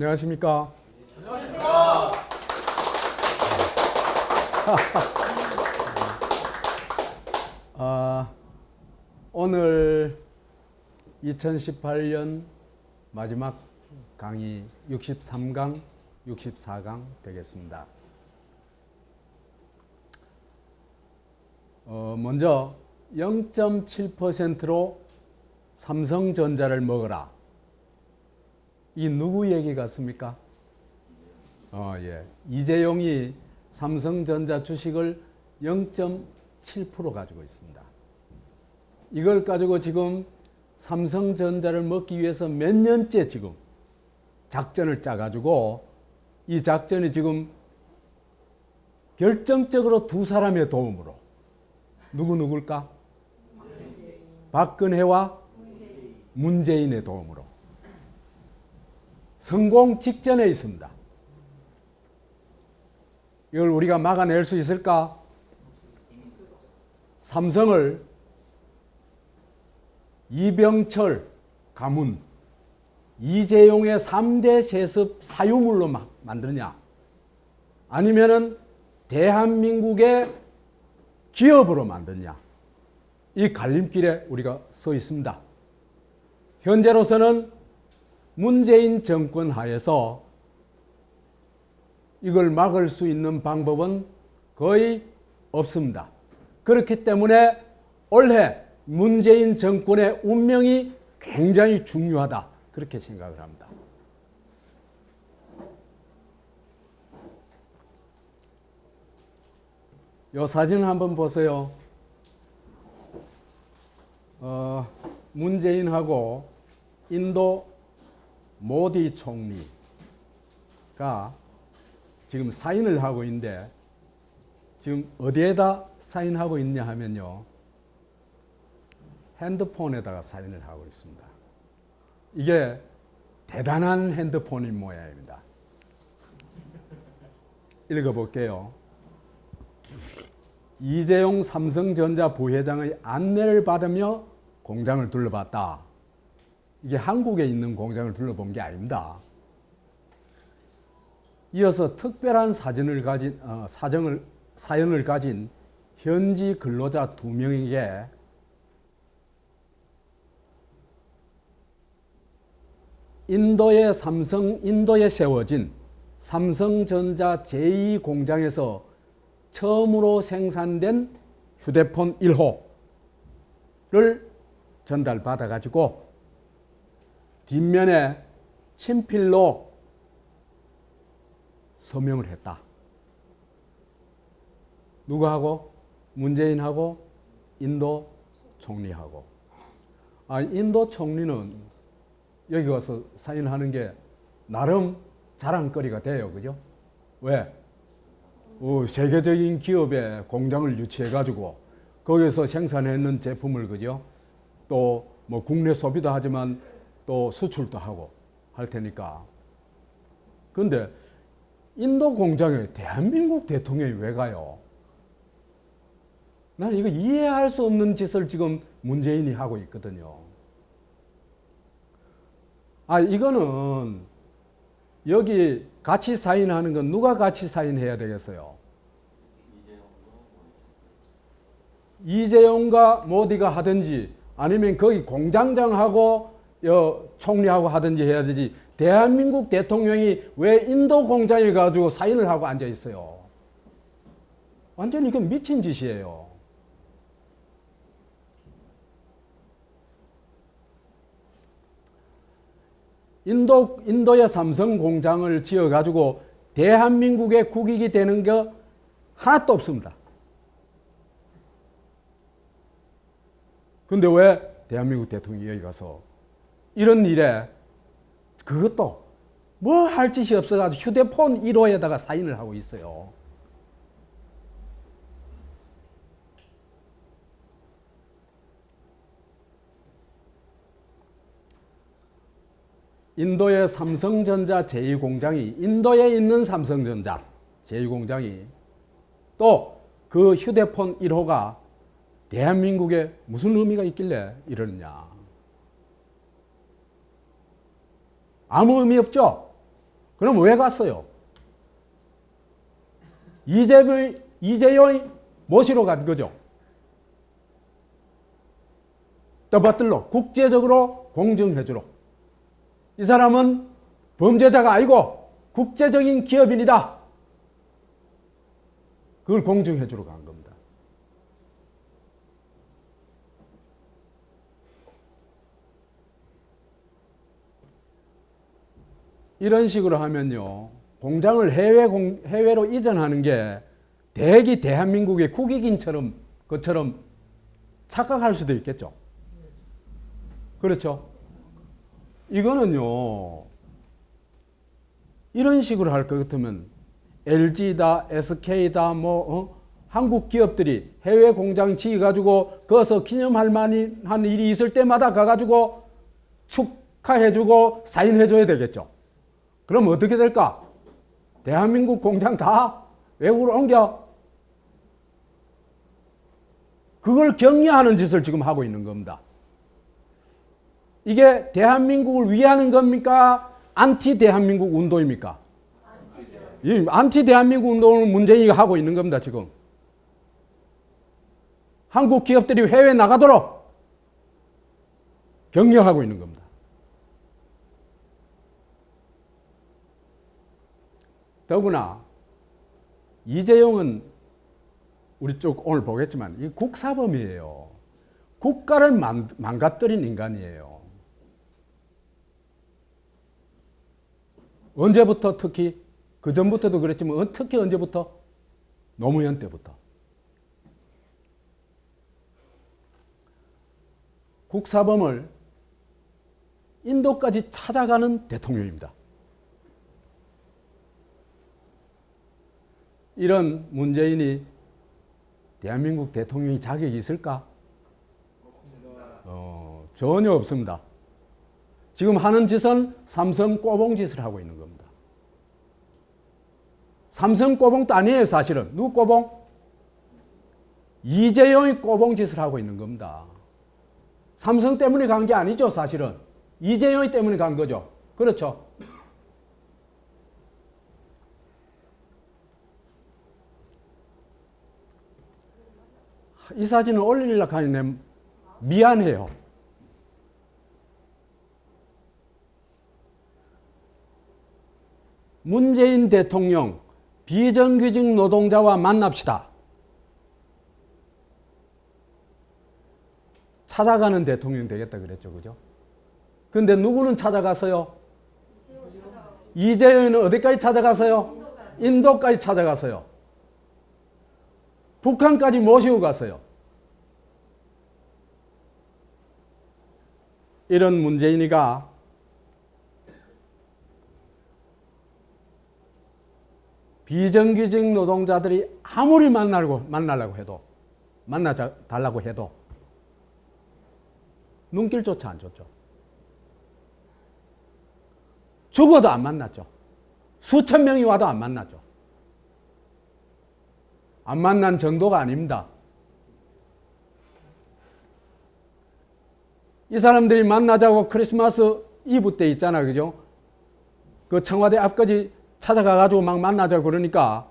안녕하십니까? 안녕하십니까? 오늘 2018년 마지막 강의 63강, 64강 되겠습니다. 먼저 0.7%로 삼성전자를 먹어라. 이 누구 얘기 같습니까? 예. 이재용이 삼성전자 주식을 0.7% 가지고 있습니다. 이걸 가지고 지금 삼성전자를 먹기 위해서 몇 년째 지금 작전을 짜가지고 이 작전이 지금 결정적으로 두 사람의 도움으로 누굴까? 박근혜와 문재인의 도움으로 성공 직전에 있습니다. 이걸 우리가 막아낼 수 있을까? 삼성을 이병철 가문, 이재용의 3대 세습 사유물로 만드느냐, 아니면은 대한민국의 기업으로 만드느냐, 이 갈림길에 우리가 서 있습니다. 현재로서는 문재인 정권 하에서 이걸 막을 수 있는 방법은 거의 없습니다. 그렇기 때문에 올해 문재인 정권의 운명이 굉장히 중요하다, 그렇게 생각을 합니다. 이 사진 한번 보세요. 문재인하고 인도 모디 총리가 지금 사인을 하고 있는데, 지금 어디에다 사인하고 있냐 하면요, 핸드폰에다가 사인을 하고 있습니다. 이게 대단한 핸드폰인 모양입니다. 읽어볼게요. 이재용 삼성전자 부회장의 안내를 받으며 공장을 둘러봤다. 이게 한국에 있는 공장을 둘러본 게 아닙니다. 이어서 특별한 사연을 가진 현지 근로자 2명에게 인도에 세워진 삼성전자 제2공장에서 처음으로 생산된 휴대폰 1호를 전달받아 가지고 뒷면에 친필로 서명을 했다. 누구하고? 문재인하고 인도 총리하고. 인도 총리는 여기 와서 사인하는 게 나름 자랑거리가 돼요. 그죠? 왜? 세계적인 기업에 공장을 유치해가지고 거기서 생산했는 제품을, 그죠? 또 뭐 국내 소비도 하지만 또 수출도 하고 할 테니까. 근데 인도 공장에 대한민국 대통령이 왜 가요? 난 이거 이해할 수 없는 짓을 지금 문재인이 하고 있거든요. 이거는 여기 같이 사인하는 건 누가 같이 사인해야 되겠어요? 이재용과 모디가 하든지, 아니면 거기 공장장하고 총리하고 하든지 해야 되지, 대한민국 대통령이 왜 인도 공장에 가지고 사인을 하고 앉아 있어요? 완전히 이건 미친 짓이에요. 인도의 삼성 공장을 지어 가지고 대한민국의 국익이 되는 게 하나도 없습니다. 근데 왜 대한민국 대통령이 여기 가서 이런 일에, 그것도 뭐 할 짓이 없어가지고 휴대폰 1호에다가 사인을 하고 있어요. 인도의 삼성전자 제2공장이, 인도에 있는 삼성전자 제2공장이 또 그 휴대폰 1호가 대한민국에 무슨 의미가 있길래 이러느냐. 아무 의미 없죠. 그럼 왜 갔어요? 이재용이 모시러 간 거죠. 떠받들러 국제적으로 공정해주러. 이 사람은 범죄자가 아니고 국제적인 기업인이다. 그걸 공정해주러 간 겁니다. 이런 식으로 하면요, 공장을 해외로 이전하는 게 대기 대한민국의 국익인처럼 그처럼 착각할 수도 있겠죠. 그렇죠. 이거는요, 이런 식으로 할 것 같으면 LG다, SK다, 한국 기업들이 해외 공장 지어가지고 거기서 기념할 만한 일이 있을 때마다 가가지고 축하해주고 사인해줘야 되겠죠. 그럼 어떻게 될까? 대한민국 공장 다 외국으로 옮겨. 그걸 격려하는 짓을 지금 하고 있는 겁니다. 이게 대한민국을 위하는 겁니까? 안티 대한민국 운동입니까? 이 안티 대한민국 운동을 문재인이가 하고 있는 겁니다, 지금. 한국 기업들이 해외에 나가도록 격려하고 있는 겁니다. 더구나 이재용은 우리 쭉 오늘 보겠지만 이 국사범이에요. 국가를 망가뜨린 인간이에요. 언제부터? 특히 그 전부터도 그랬지만 특히 언제부터? 노무현 때부터. 국사범을 인도까지 찾아가는 대통령입니다. 이런 문재인이 대한민국 대통령이 자격이 있을까? 전혀 없습니다. 지금 하는 짓은 삼성 꼬봉 짓을 하고 있는 겁니다. 삼성 꼬봉도 아니에요, 사실은. 누구 꼬봉? 이재용이 꼬봉 짓을 하고 있는 겁니다. 삼성 때문에 간 게 아니죠, 사실은. 이재용이 때문에 간 거죠. 그렇죠? 이 사진을 올리려고 하니 미안해요. 문재인 대통령 비정규직 노동자와 만납시다. 찾아가는 대통령 되겠다 그랬죠, 그죠? 근데 누구는 찾아갔어요? 이재용은 어디까지 찾아갔어요? 인도까지 찾아갔어요. 북한까지 모시고 갔어요. 이런 문재인이가 비정규직 노동자들이 아무리 만나려고 해도, 만나달라고 해도 눈길조차 안 줬죠. 죽어도 안 만났죠. 수천 명이 와도 안 만났죠. 안 만난 정도가 아닙니다. 이 사람들이 만나자고 크리스마스 이브 때 있잖아, 그죠? 그 청와대 앞까지 찾아가가지고 막 만나자고 그러니까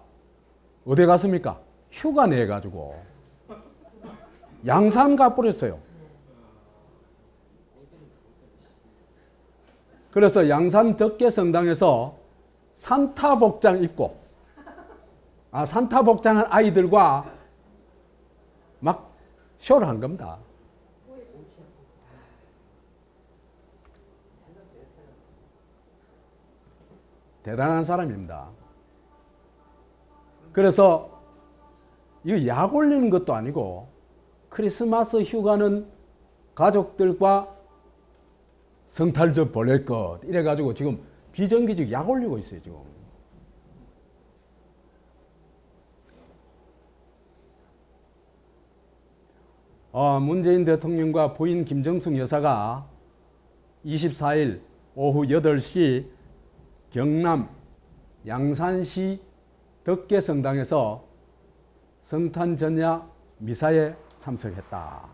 어디 갔습니까? 휴가 내가지고 양산 가버렸어요. 그래서 양산 덕계성당에서 산타 복장 입고 산타 복장한 아이들과 막 쇼를 한 겁니다. 대단한 사람입니다. 그래서 이거 약 올리는 것도 아니고 크리스마스 휴가는 가족들과 성탈 좀 보낼 것 이래가지고 지금 비정규직 약 올리고 있어요, 지금. 문재인 대통령과 부인 김정숙 여사가 24일 오후 8시 경남 양산시 덕계성당에서 성탄 전야 미사에 참석했다.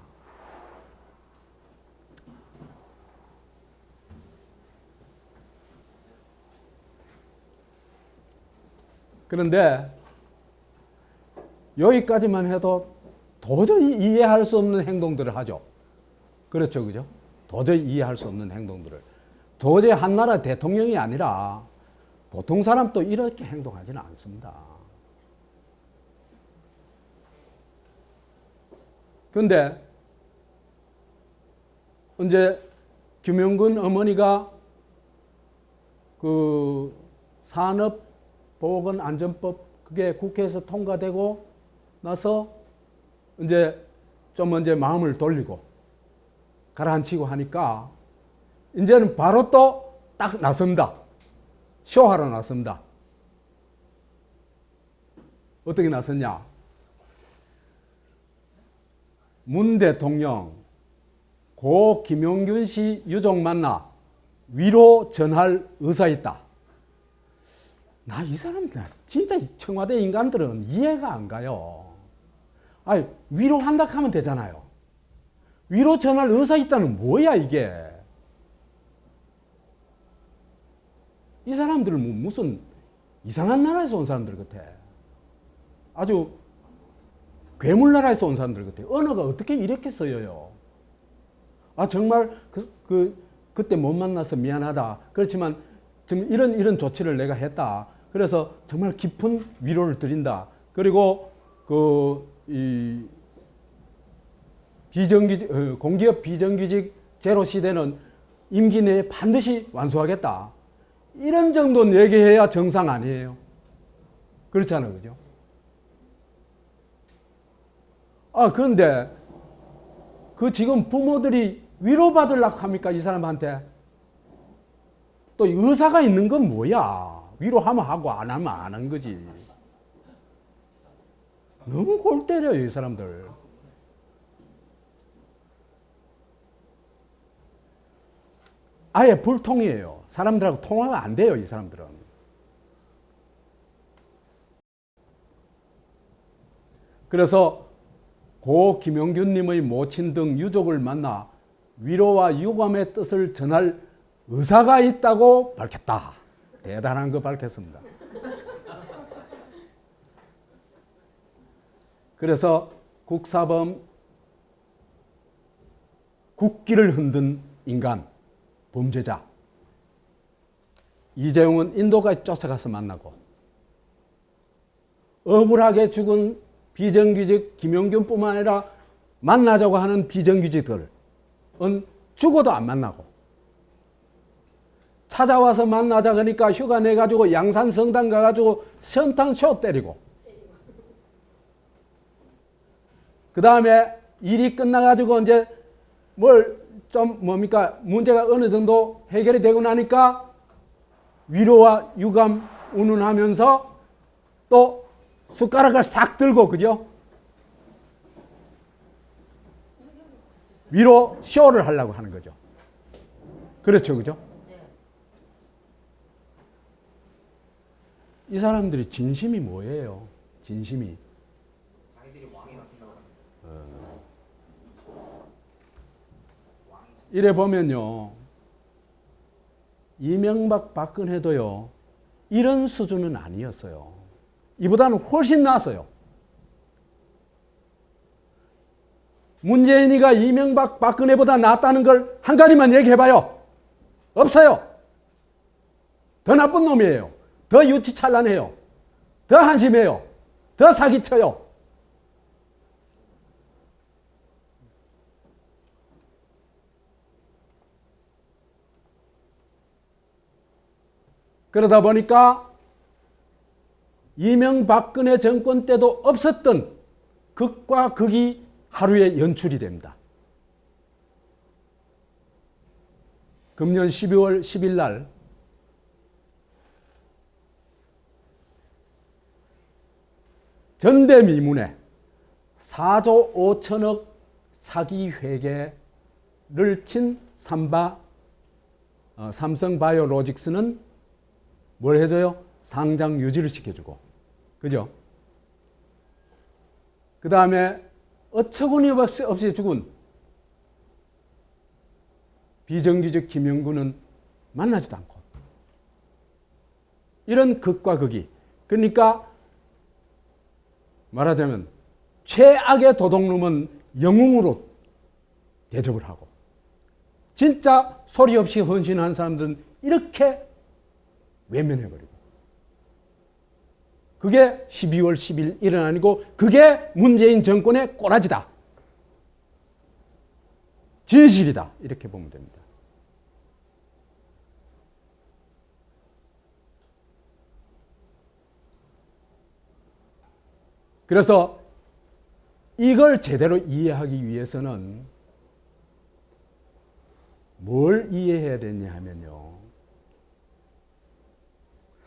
그런데 여기까지만 해도 도저히 이해할 수 없는 행동들을 하죠. 그렇죠, 그죠? 도저히 이해할 수 없는 행동들을. 도저히 한 나라 대통령이 아니라 보통 사람도 이렇게 행동하지는 않습니다. 그런데 이제 김영근 어머니가 그 산업보건안전법 그게 국회에서 통과되고 나서 이제 좀 이제 마음을 돌리고 가라앉히고 하니까 이제는 바로 또 딱 나섭니다. 쇼하러 나섭니다. 어떻게 나섰냐? 문 대통령 고 김용균 씨 유족 만나 위로 전할 의사 있다. 나 이 사람들 진짜 청와대 인간들은 이해가 안 가요. 아니 위로한다 하면 되잖아요. 위로 전할 의사 있다는 뭐야 이게? 이 사람들은 무슨 이상한 나라에서 온 사람들 같아. 아주 괴물 나라에서 온 사람들 같아. 언어가 어떻게 이렇게 쓰여요? 아 정말 그때 못 만나서 미안하다. 그렇지만 지금 이런 조치를 내가 했다. 그래서 정말 깊은 위로를 드린다. 그리고 이 공기업 비정규직 제로 시대는 임기 내에 반드시 완수하겠다. 이런 정도는 얘기해야 정상 아니에요. 그렇잖아요, 그죠? 아 그런데 그 지금 부모들이 위로받으려고 합니까? 이 사람한테. 또 의사가 있는 건 뭐야? 위로하면 하고 안 하면 안 한 거지. 너무 골 때려요, 이 사람들. 아예 불통이에요. 사람들하고 통화가 안 돼요, 이 사람들은. 그래서 고 김용균님의 모친 등 유족을 만나 위로와 유감의 뜻을 전할 의사가 있다고 밝혔다. 대단한 거 밝혔습니다. 그래서 국사범, 국기를 흔든 인간, 범죄자 이재용은 인도까지 쫓아가서 만나고 억울하게 죽은 비정규직 김용균뿐만 아니라 만나자고 하는 비정규직들은 죽어도 안 만나고 찾아와서 만나자 그러니까 휴가 내가지고 양산 성당 가가지고 선탕쇼 때리고 그 다음에 일이 끝나가지고 이제 문제가 어느 정도 해결이 되고 나니까 위로와 유감 운운하면서 또 숟가락을 싹 들고, 그죠? 위로 쇼를 하려고 하는 거죠. 그렇죠, 그죠? 이 사람들이 진심이 뭐예요? 진심이. 자기들이 왕이라 생각합니다. 이래 보면요. 이명박 박근혜도요. 이런 수준은 아니었어요. 이보다는 훨씬 나았어요. 문재인이가 이명박 박근혜보다 낫다는 걸 한 가지만 얘기해봐요. 없어요. 더 나쁜 놈이에요. 더 유치찬란해요. 더 한심해요. 더 사기쳐요. 그러다 보니까 이명박근혜 정권 때도 없었던 극과 극이 하루에 연출이 됩니다. 금년 12월 10일 날 전대미문에 4조 5천억 사기 회계를 친 삼성바이오로직스는 뭘 해줘요? 상장 유지를 시켜주고. 그죠? 그 다음에 어처구니없이 죽은 비정규직 김영균은 만나지도 않고. 이런 극과 극이 그러니까 말하자면 최악의 도둑놈은 영웅으로 대접을 하고 진짜 소리 없이 헌신한 사람들은 이렇게 외면해버리고 그게 12월 10일 일어나고 그게 문재인 정권의 꼬라지다. 진실이다. 이렇게 보면 됩니다. 그래서 이걸 제대로 이해하기 위해서는 뭘 이해해야 되냐 하면요.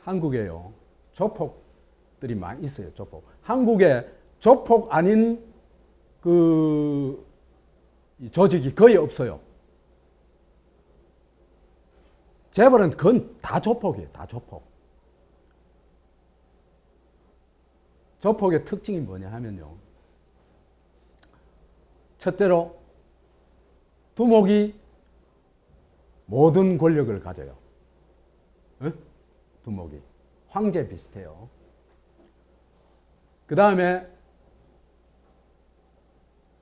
한국에요. 조폭들이 많이 있어요. 조폭. 한국에 조폭 아닌 그 조직이 거의 없어요. 재벌은 그건 다 조폭이에요. 다 조폭. 조폭의 특징이 뭐냐 하면요. 첫째로 두목이 모든 권력을 가져요. 어? 두목이. 황제 비슷해요. 그 다음에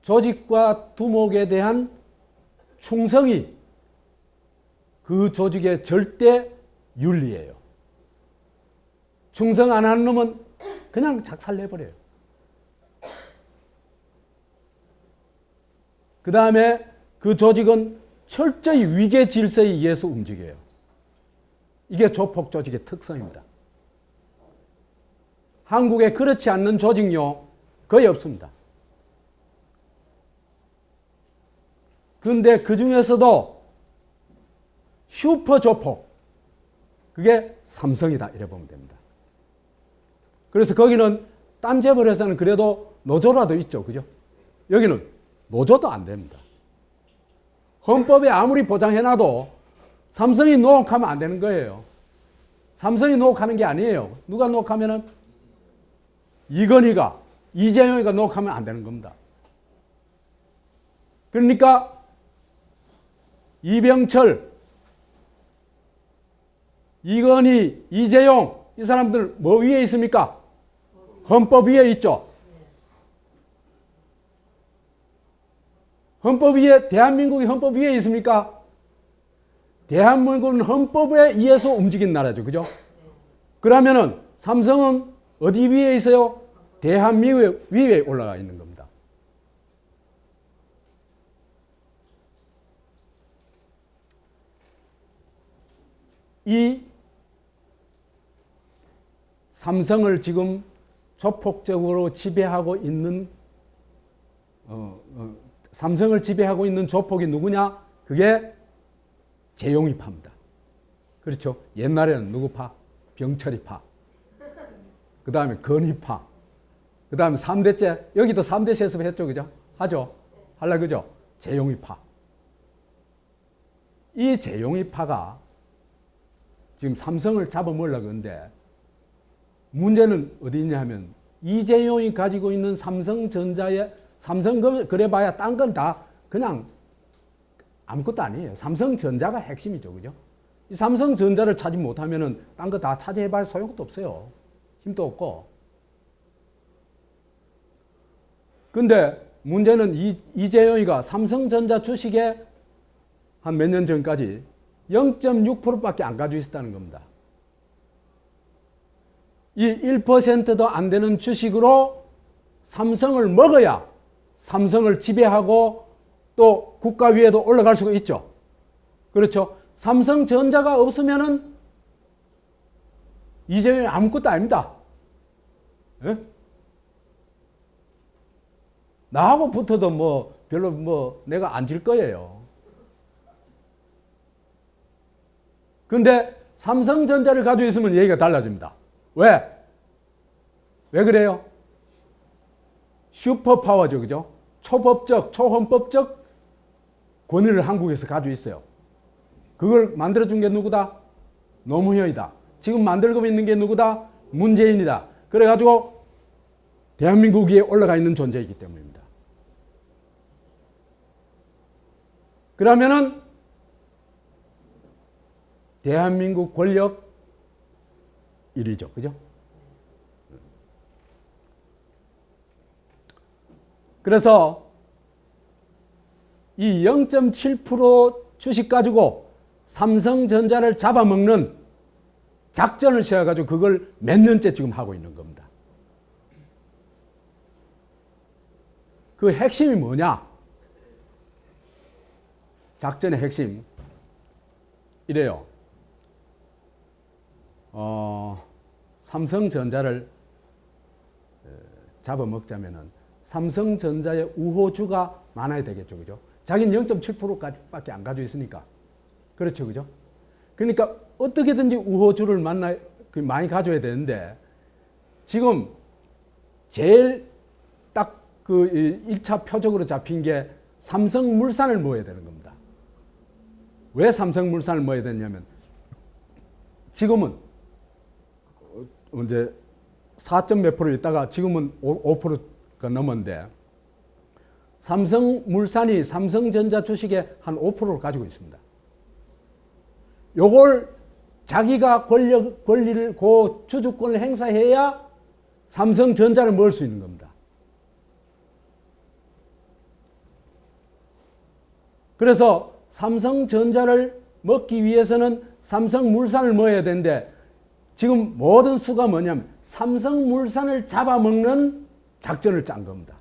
조직과 두목에 대한 충성이 그 조직의 절대 윤리예요. 충성 안 하는 놈은 그냥 작살내버려요. 그 다음에 그 조직은 철저히 위계 질서에 의해서 움직여요. 이게 조폭 조직의 특성입니다. 한국에 그렇지 않는 조직요 거의 없습니다. 그런데 그 중에서도 슈퍼 조폭 그게 삼성이다 이래 보면 됩니다. 그래서 거기는 딴 재벌에서는 그래도 노조라도 있죠. 그죠? 여기는 노조도 안 됩니다. 헌법에 아무리 보장해놔도 삼성이 노혹하면 안 되는 거예요. 삼성이 노혹하는 게 아니에요. 누가 노혹하면은 이건희가, 이재용이가 노혹하면 안 되는 겁니다. 그러니까 이병철, 이건희, 이재용 이 사람들 뭐 위에 있습니까? 헌법 위에 있죠. 헌법 위에, 대한민국이 헌법 위에 있습니까? 대한민국은 헌법에 의해서 움직인 나라죠. 그죠? 그러면은 삼성은 어디 위에 있어요? 대한민국 위에 올라가 있는 겁니다. 이 삼성을 지금 조폭적으로 지배하고 있는 삼성을 지배하고 있는 조폭이 누구냐? 그게 재용이파입니다. 그렇죠? 옛날에는 누구 파? 병철이파. 그 다음에 건희파. 그 다음에 3대째, 여기도 3대 세습 했죠. 그죠? 하죠? 할라 그죠? 재용이파. 이 재용이파가 지금 삼성을 잡아먹으려고 하는데 문제는 어디 있냐 하면 이재용이 가지고 있는 삼성전자의 삼성 그래봐야 딴 건 다 그냥 아무것도 아니에요. 삼성전자가 핵심이죠. 그죠? 이 삼성전자를 차지 못하면은 딴 거 다 차지해봐야 소용도 없어요. 힘도 없고. 근데 문제는 이재용이가 삼성전자 주식에 한 몇 년 전까지 0.6%밖에 안 가지고 있었다는 겁니다. 이 1%도 안 되는 주식으로 삼성을 먹어야 삼성을 지배하고 또 국가 위에도 올라갈 수가 있죠. 그렇죠. 삼성전자가 없으면은 이재용이 아무것도 아닙니다. 예? 나하고 붙어도 뭐 별로 뭐 내가 안 질 거예요. 근데 삼성전자를 가지고 있으면 얘기가 달라집니다. 왜? 왜 그래요? 슈퍼파워죠. 그죠? 초법적, 초헌법적 권위를 한국에서 가지고 있어요. 그걸 만들어준 게 누구다? 노무현이다. 지금 만들고 있는 게 누구다? 문재인이다. 그래가지고 대한민국 위에 올라가 있는 존재이기 때문입니다. 그러면은 대한민국 권력 1위죠. 그죠? 그래서 이 0.7% 주식 가지고 삼성전자를 잡아먹는 작전을 세워가지고 그걸 몇 년째 지금 하고 있는 겁니다. 그 핵심이 뭐냐? 작전의 핵심. 이래요. 삼성전자를 잡아먹자면은 삼성전자의 우호주가 많아야 되겠죠. 그죠? 자기는 0.7%까지밖에 안 가지고 있으니까. 그렇죠. 그죠? 그러니까 어떻게든지 우호주를 많이 가져야 되는데 지금 제일 딱 그 1차 표적으로 잡힌 게 삼성물산을 모아야 되는 겁니다. 왜 삼성물산을 모아야 되냐면 지금은 이제 4몇 프로 있다가 지금은 5%가 넘었는데 삼성물산이 삼성전자 주식의 한 5%를 가지고 있습니다. 요걸 자기가 권리를, 그 주주권을 행사해야 삼성전자를 먹을 수 있는 겁니다. 그래서 삼성전자를 먹기 위해서는 삼성물산을 먹어야 되는데 지금 모든 수가 뭐냐면 삼성물산을 잡아먹는 작전을 짠 겁니다.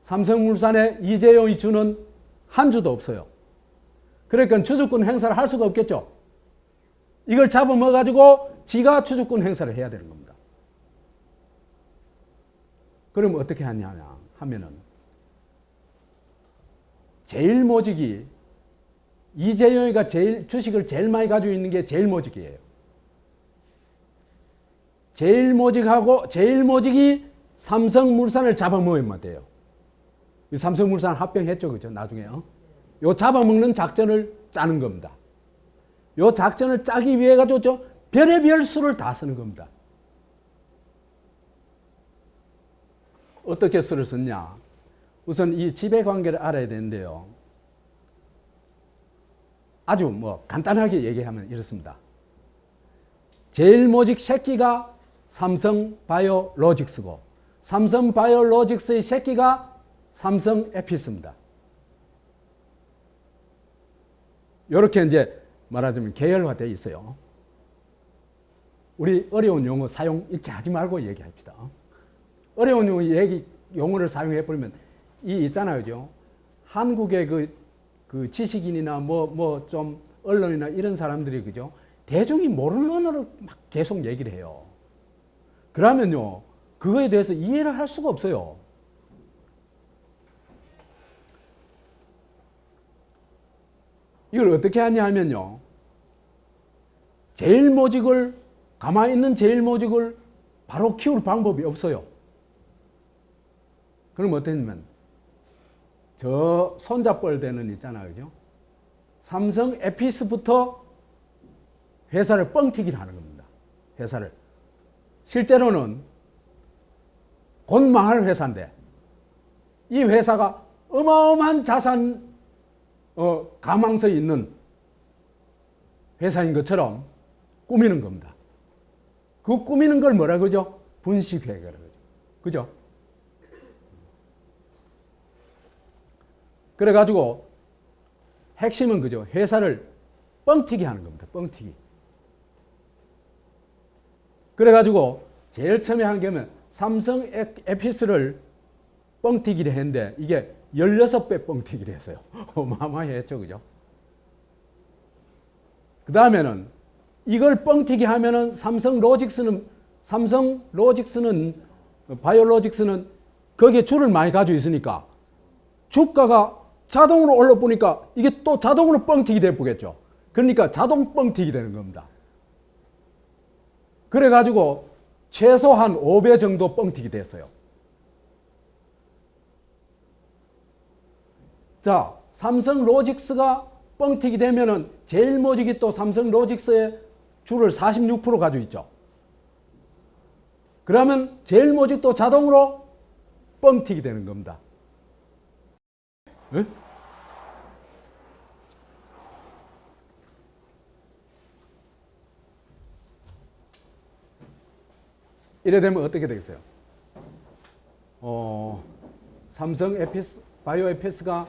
삼성물산에 이재용이 주는 한 주도 없어요. 그러니까 주주권 행사를 할 수가 없겠죠. 이걸 잡아먹어가지고 지가 주주권 행사를 해야 되는 겁니다. 그럼 어떻게 하냐 하면은 제일모직이 이재용이가 주식을 제일 많이 가지고 있는 게 제일모직이에요. 제일모직이 삼성물산을 잡아먹으면 돼요. 삼성물산 합병했죠, 그죠? 나중에 요 잡아먹는 작전을 짜는 겁니다. 요 작전을 짜기 위해 가지고 별의별 수를 다 쓰는 겁니다. 어떻게 수를 썼냐? 우선 이 지배관계를 알아야 되는데요. 아주 간단하게 얘기하면 이렇습니다. 제일모직 새끼가 삼성바이오로직스고 삼성바이오로직스의 새끼가 삼성에피스입니다. 이렇게 이제 말하자면 계열화되어 있어요. 우리 어려운 용어 사용 일체하지 말고 얘기합시다. 어려운 용어를 사용해버리면 있잖아요. 그죠? 한국의 그 지식인이나 좀 언론이나 이런 사람들이 그죠? 대중이 모르는 언어를 막 계속 얘기를 해요. 그러면요, 그거에 대해서 이해를 할 수가 없어요. 이걸 어떻게 하냐 하면요, 가만히 있는 제일모직을 바로 키울 방법이 없어요. 그럼 어땠냐면, 저 손잡벌대는 있잖아요. 그죠? 삼성 에피스부터 회사를 뻥튀기를 하는 겁니다. 회사를. 실제로는 곧 망할 회사인데, 이 회사가 어마어마한 자산 가망성이 있는 회사인 것처럼 꾸미는 겁니다. 그 꾸미는 걸 뭐라 그러죠? 분식회계라고 그러죠. 그죠? 그래가지고 핵심은 그죠? 회사를 뻥튀기 하는 겁니다. 뻥튀기. 그래가지고 제일 처음에 한 게 뭐냐면 삼성 에피스를 뻥튀기를 했는데 이게 16배 뻥튀기를 했어요. 어마어마했죠. 그죠? 그 다음에는 이걸 뻥튀기 하면은 바이오로직스는 거기에 줄을 많이 가지고 있으니까 주가가 자동으로 올라보니까 이게 또 자동으로 뻥튀기 돼보겠죠. 그러니까 자동 뻥튀기 되는 겁니다. 그래가지고 최소한 5배 정도 뻥튀기 됐어요. 자, 삼성로직스가 뻥튀기 되면은 제일모직이 또 삼성로직스의 줄을 46% 가지고 있죠. 그러면 제일모직도 자동으로 뻥튀기 되는 겁니다. 에? 이래 되면 어떻게 되겠어요? 삼성 바이오 에피스가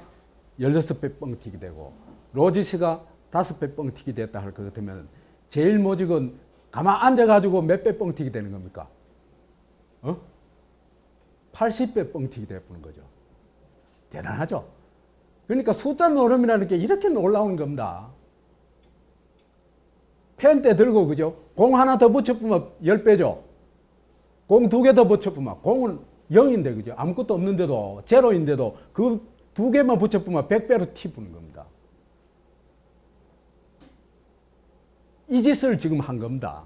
16배 뻥튀기 되고 로지스가 5배 뻥튀기 됐다 할 것 같으면 제일 모직은 가만 앉아가지고 몇 배 뻥튀기 되는 겁니까? 80배 뻥튀기 되는 거죠. 대단하죠? 그러니까 숫자 노름이라는 게 이렇게 놀라운 겁니다. 펜대 들고, 그죠? 공 하나 더 붙여보면 10배죠? 공 2개 더 붙여보면, 공은 0인데, 그죠? 아무것도 없는데도, 제로인데도 그 2개만 붙여보면 100배로 티 부는 겁니다. 이 짓을 지금 한 겁니다.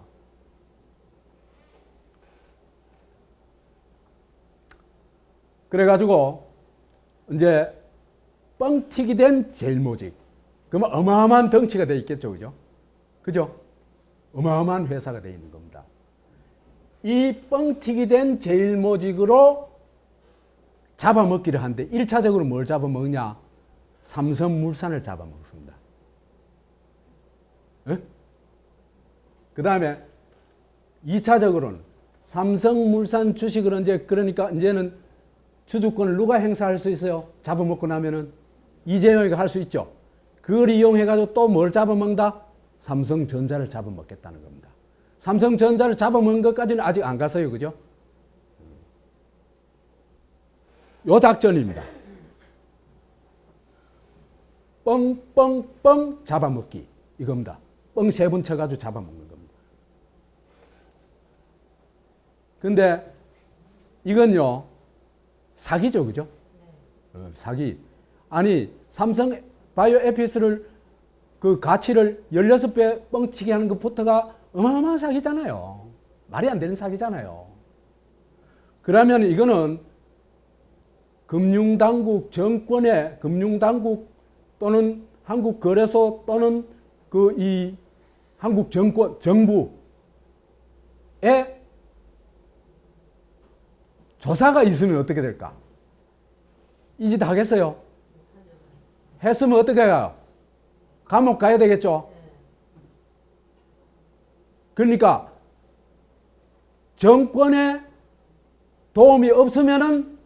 그래가지고, 이제, 뻥튀기 된 제일모직. 그러면 어마어마한 덩치가 돼 있겠죠, 그죠? 그죠? 어마어마한 회사가 돼 있는 겁니다. 이 뻥튀기 된 제일모직으로 잡아먹기를 하는데 1차적으로 뭘 잡아먹냐? 삼성물산을 잡아먹습니다. 그 다음에 2차적으로는 삼성물산 주식을 그러니까 이제는 주주권을 누가 행사할 수 있어요? 잡아먹고 나면은 이재용이가 할 수 있죠. 그걸 이용해가지고 또 뭘 잡아먹는다? 삼성전자를 잡아먹겠다는 겁니다. 삼성전자를 잡아먹는 것까지는 아직 안 갔어요. 그죠? 요 작전입니다. 뻥뻥뻥 잡아먹기. 이겁니다. 뻥 3번 쳐가지고 잡아먹는 겁니다. 근데 이건요, 사기죠. 그죠? 사기. 아니, 삼성 바이오 에피스를 그 가치를 16배 뻥치게 하는 것부터가 어마어마한 사기잖아요. 말이 안 되는 사기잖아요. 그러면 이거는 금융당국 정권의 금융당국 또는 한국거래소 또는 이 한국 정부의 조사가 있으면 어떻게 될까? 이 짓 하겠어요? 했으면 어떻게 해요? 감옥 가야 되겠죠? 그러니까 정권의 도움이 없으면은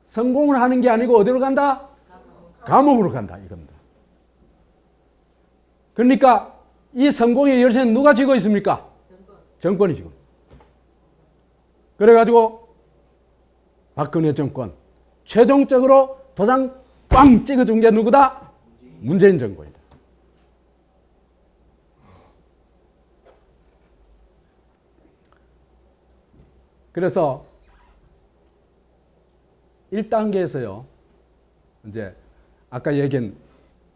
성공을 하는 게 아니고 어디로 간다? 감옥으로 간다 이겁니다. 그러니까 이 성공의 열쇠는 누가 쥐고 있습니까? 정권이 지금. 그래가지고 박근혜 정권 최종적으로 도장 꽝 찍어준 게 누구다? 문재인 정권이다. 그래서 1단계에서요, 이제 아까 얘기한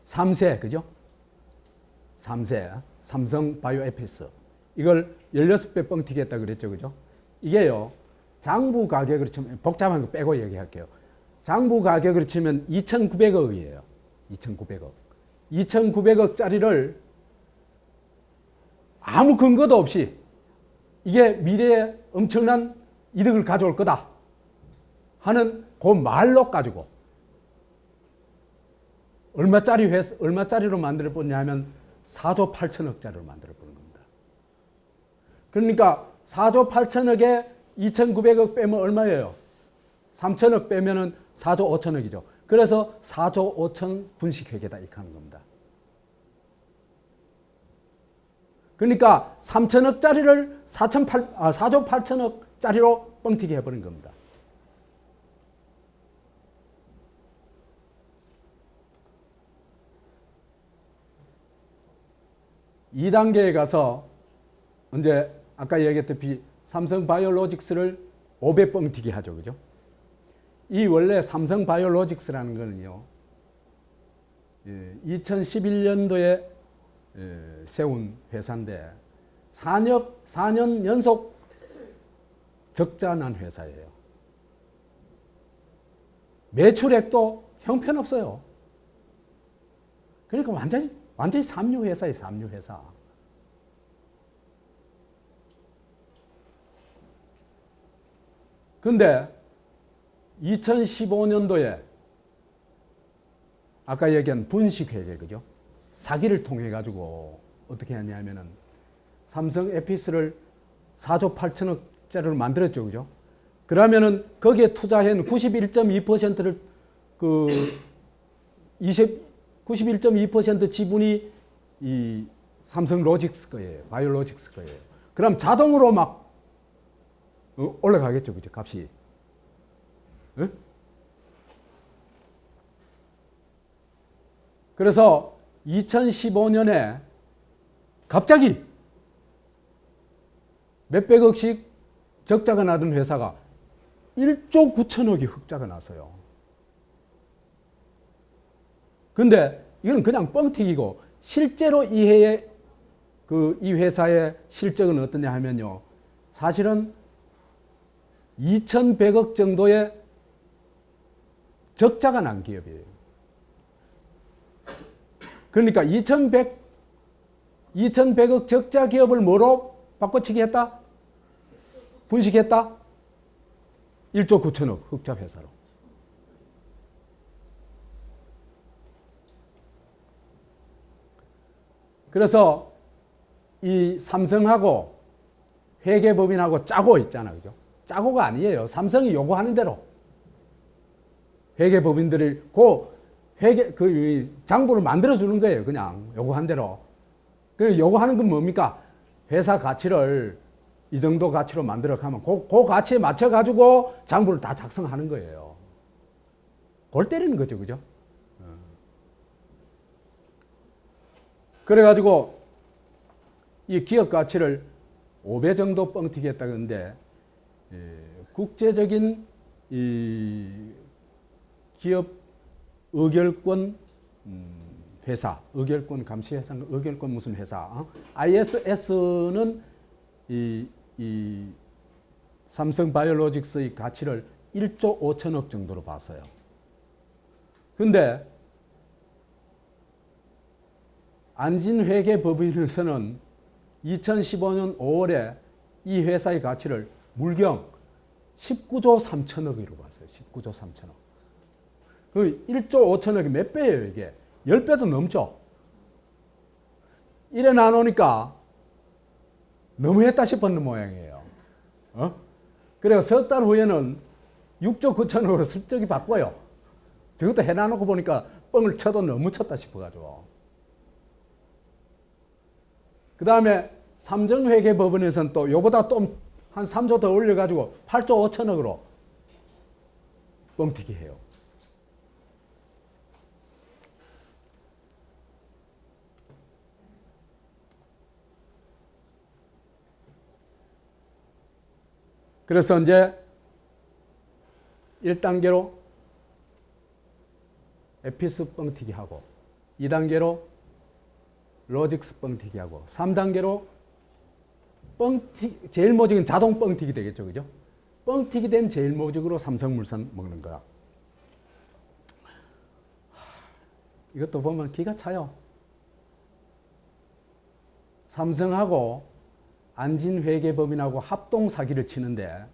3세, 그죠? 3세, 삼성 바이오 에피스. 이걸 16배 뻥튀기 했다 그랬죠, 그죠? 이게요, 장부 가격으로 치면, 복잡한 거 빼고 얘기할게요. 장부 가격으로 치면 2,900억이에요. 2,900억. 2,900억짜리를 아무 근거도 없이 이게 미래에 엄청난 이득을 가져올 거다 하는 그 말로 가지고 얼마짜리로 만들어 보냐 하면 4조 8천억짜리로 만들어 보는 겁니다. 그러니까 4조 8천억에 2,900억 빼면 얼마예요? 3천억 빼면은 4조 5천억이죠. 그래서 4조 5천 분식회계다 이렇게 하는 겁니다. 그러니까 3천억짜리를 4조 8천억짜리로 뻥튀기 해버린 겁니다. 이 단계에 가서 이제 아까 얘기했듯이 삼성 바이오로직스를 5배 뻥튀기 하죠. 그죠? 이 원래 삼성 바이오로직스라는 거는요, 2011년도에 세운 회사인데 4년 연속 적자 난 회사예요. 매출액도 형편없어요. 그러니까 완전히 삼류 회사예요, 삼류 회사. 근데 2015년도에 아까 얘기한 분식회계, 그죠? 사기를 통해 가지고 어떻게 하냐면은 삼성 에피스를 4조 8천억짜리를 만들었죠. 그죠? 그러면은 거기에 투자한 91.2%를 그 91.2% 지분이 이 삼성 로직스 거예요. 바이오로직스 거예요. 그럼 자동으로 막 올라가겠죠. 그죠? 값이. 네? 그래서 2015년에 갑자기 몇백억씩 적자가 나던 회사가 1조 9천억이 흑자가 났어요. 근데 이건 그냥 뻥튀기고 실제로 이 해의 이 회사의 실적은 어떠냐 하면요. 사실은 2,100억 정도의 적자가 난 기업이에요. 그러니까 2,100억 적자 기업을 뭐로 바꿔치기 했다? 분식했다? 1조 9천억 흑자 회사로. 그래서 이 삼성하고 회계법인하고 짜고 있잖아. 그죠? 짜고가 아니에요. 삼성이 요구하는 대로. 회계법인들이 장부를 만들어주는 거예요. 그냥 요구한 대로. 그 요구하는 건 뭡니까? 회사 가치를 이 정도 가치로 만들어 가면 그 가치에 맞춰 가지고 장부를 다 작성하는 거예요. 골 때리는 거죠. 그죠? 그래 가지고 이 기업 가치를 5배 정도 뻥튀기 했다 그러는데 국제적인 이 기업 의결권 회사, 의결권 감시 회사, 의결권 무슨 회사, ISS는 이 삼성 바이오로직스의 가치를 1조 5천억 정도로 봤어요. 근데 안진회계법인에서는 2015년 5월에 이 회사의 가치를 물경 19조 3천억으로 봤어요. 19조 3천억. 그 1조 5천억이 몇 배예요, 이게? 10배도 넘죠? 이래 나누니까 너무했다 싶었는 모양이에요. 그래서 석 달 후에는 6조 9천억으로 슬쩍이 바꿔요. 저것도 해놔놓고 보니까 뻥을 쳐도 너무 쳤다 싶어가지고. 그 다음에 삼성회계법원에서는 또 요보다 또 한 3조 더 올려가지고 8조 5천억으로 뻥튀기 해요. 그래서 이제 1단계로 에피스 뻥튀기 하고 2단계로 로직스 뻥튀기 하고 3단계로 제일 모직은 자동 뻥튀기 되겠죠. 그죠? 뻥튀기 된 제일 모직으로 삼성물산 먹는 거야. 이것도 보면 기가 차요. 삼성하고 안진회계법인하고 합동 사기를 치는데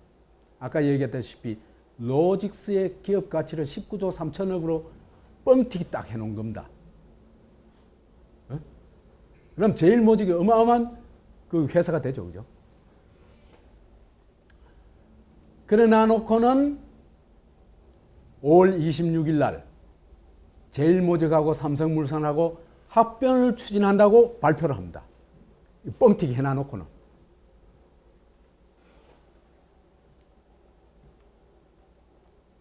아까 얘기했다시피 로직스의 기업 가치를 19조 3천억으로 뻥튀기 딱 해놓은 겁니다. 그럼 제일 모직이 어마어마한 그 회사가 되죠. 그죠? 그러나 놓고는 5월 26일 날 제일 모직하고 삼성물산하고 합병을 추진한다고 발표를 합니다. 뻥튀기 해놔놓고는.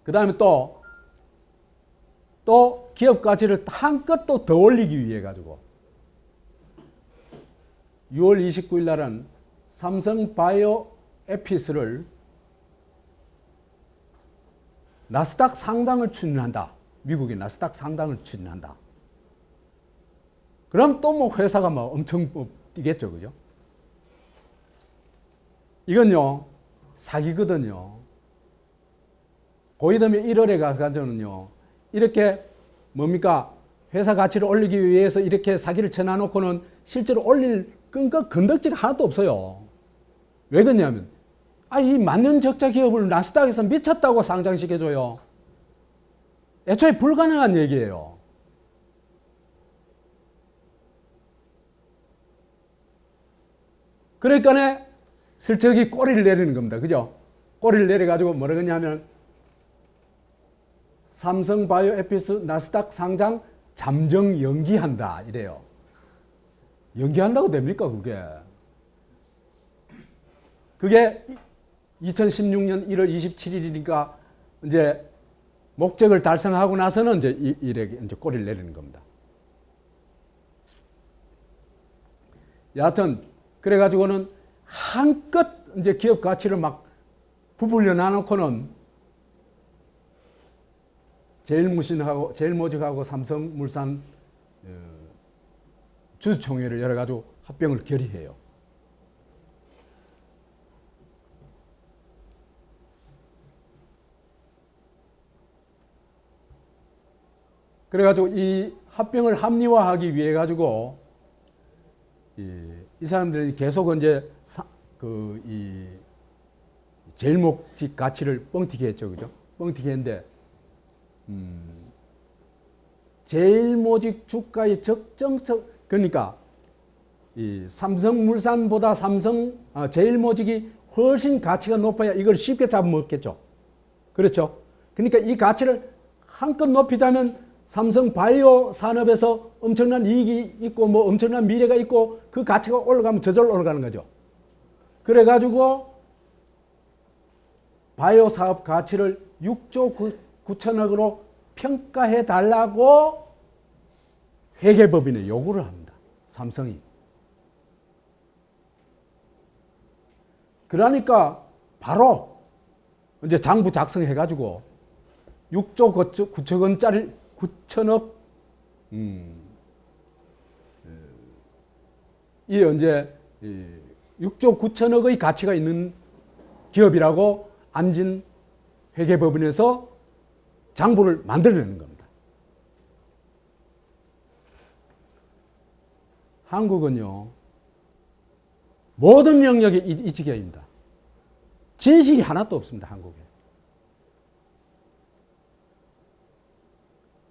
그 다음에 또 기업 가치를 한껏 또 더 올리기 위해 가지고 6월 29일 날은 삼성 바이오 에피스를 나스닥 상장을 추진한다. 미국의 나스닥 상장을 추진한다. 그럼 또 뭐 회사가 막 엄청 뛰겠죠. 그죠? 이건요, 사기거든요. 고이덤이 1월에 가서는요, 이렇게 뭡니까? 회사 가치를 올리기 위해서 이렇게 사기를 쳐놔놓고는 실제로 올릴 건덕지가 하나도 없어요. 왜 그러냐면, 이 만년 적자 기업을 나스닥에서 미쳤다고 상장시켜줘요. 애초에 불가능한 얘기예요. 그러니까 슬쩍이 꼬리를 내리는 겁니다. 그죠? 꼬리를 내려가지고 뭐라 그러냐면 삼성바이오에피스 나스닥 상장 잠정 연기한다 이래요. 연기한다고 됩니까 그게? 그게 2016년 1월 27일이니까 이제 목적을 달성하고 나서는 이제 이제 꼬리를 내리는 겁니다. 여하튼 그래가지고는 한껏 이제 기업 가치를 막 부풀려 놔놓고는 제일모직하고 삼성물산 주주총회를 열어가지고 합병을 결의해요. 그래가지고 이 합병을 합리화하기 위해 가지고 이 사람들이 계속 이제 이 제일목직 가치를 뻥튀기 했죠, 그죠? 뻥튀기 했는데 제일모직 주가의 적정성 그러니까 이 삼성물산보다 제일모직이 훨씬 가치가 높아야 이걸 쉽게 잡아먹겠죠. 그렇죠? 그러니까 이 가치를 한껏 높이자면 삼성바이오 산업에서 엄청난 이익이 있고 뭐 엄청난 미래가 있고 그 가치가 올라가면 저절로 올라가는 거죠. 그래가지고 바이오 사업 가치를 6조 9천억으로 평가해 달라고 회계법인에 요구를 합니다. 삼성이. 그러니까 바로 이제 장부 작성해가지고 6조 9천억 이 이제 6조 9천억의 가치가 있는 기업이라고 안진 회계법인에서 장부를 만들어내는 겁니다. 한국은요 모든 영역이 이 지경입니다. 진실이 하나도 없습니다. 한국에.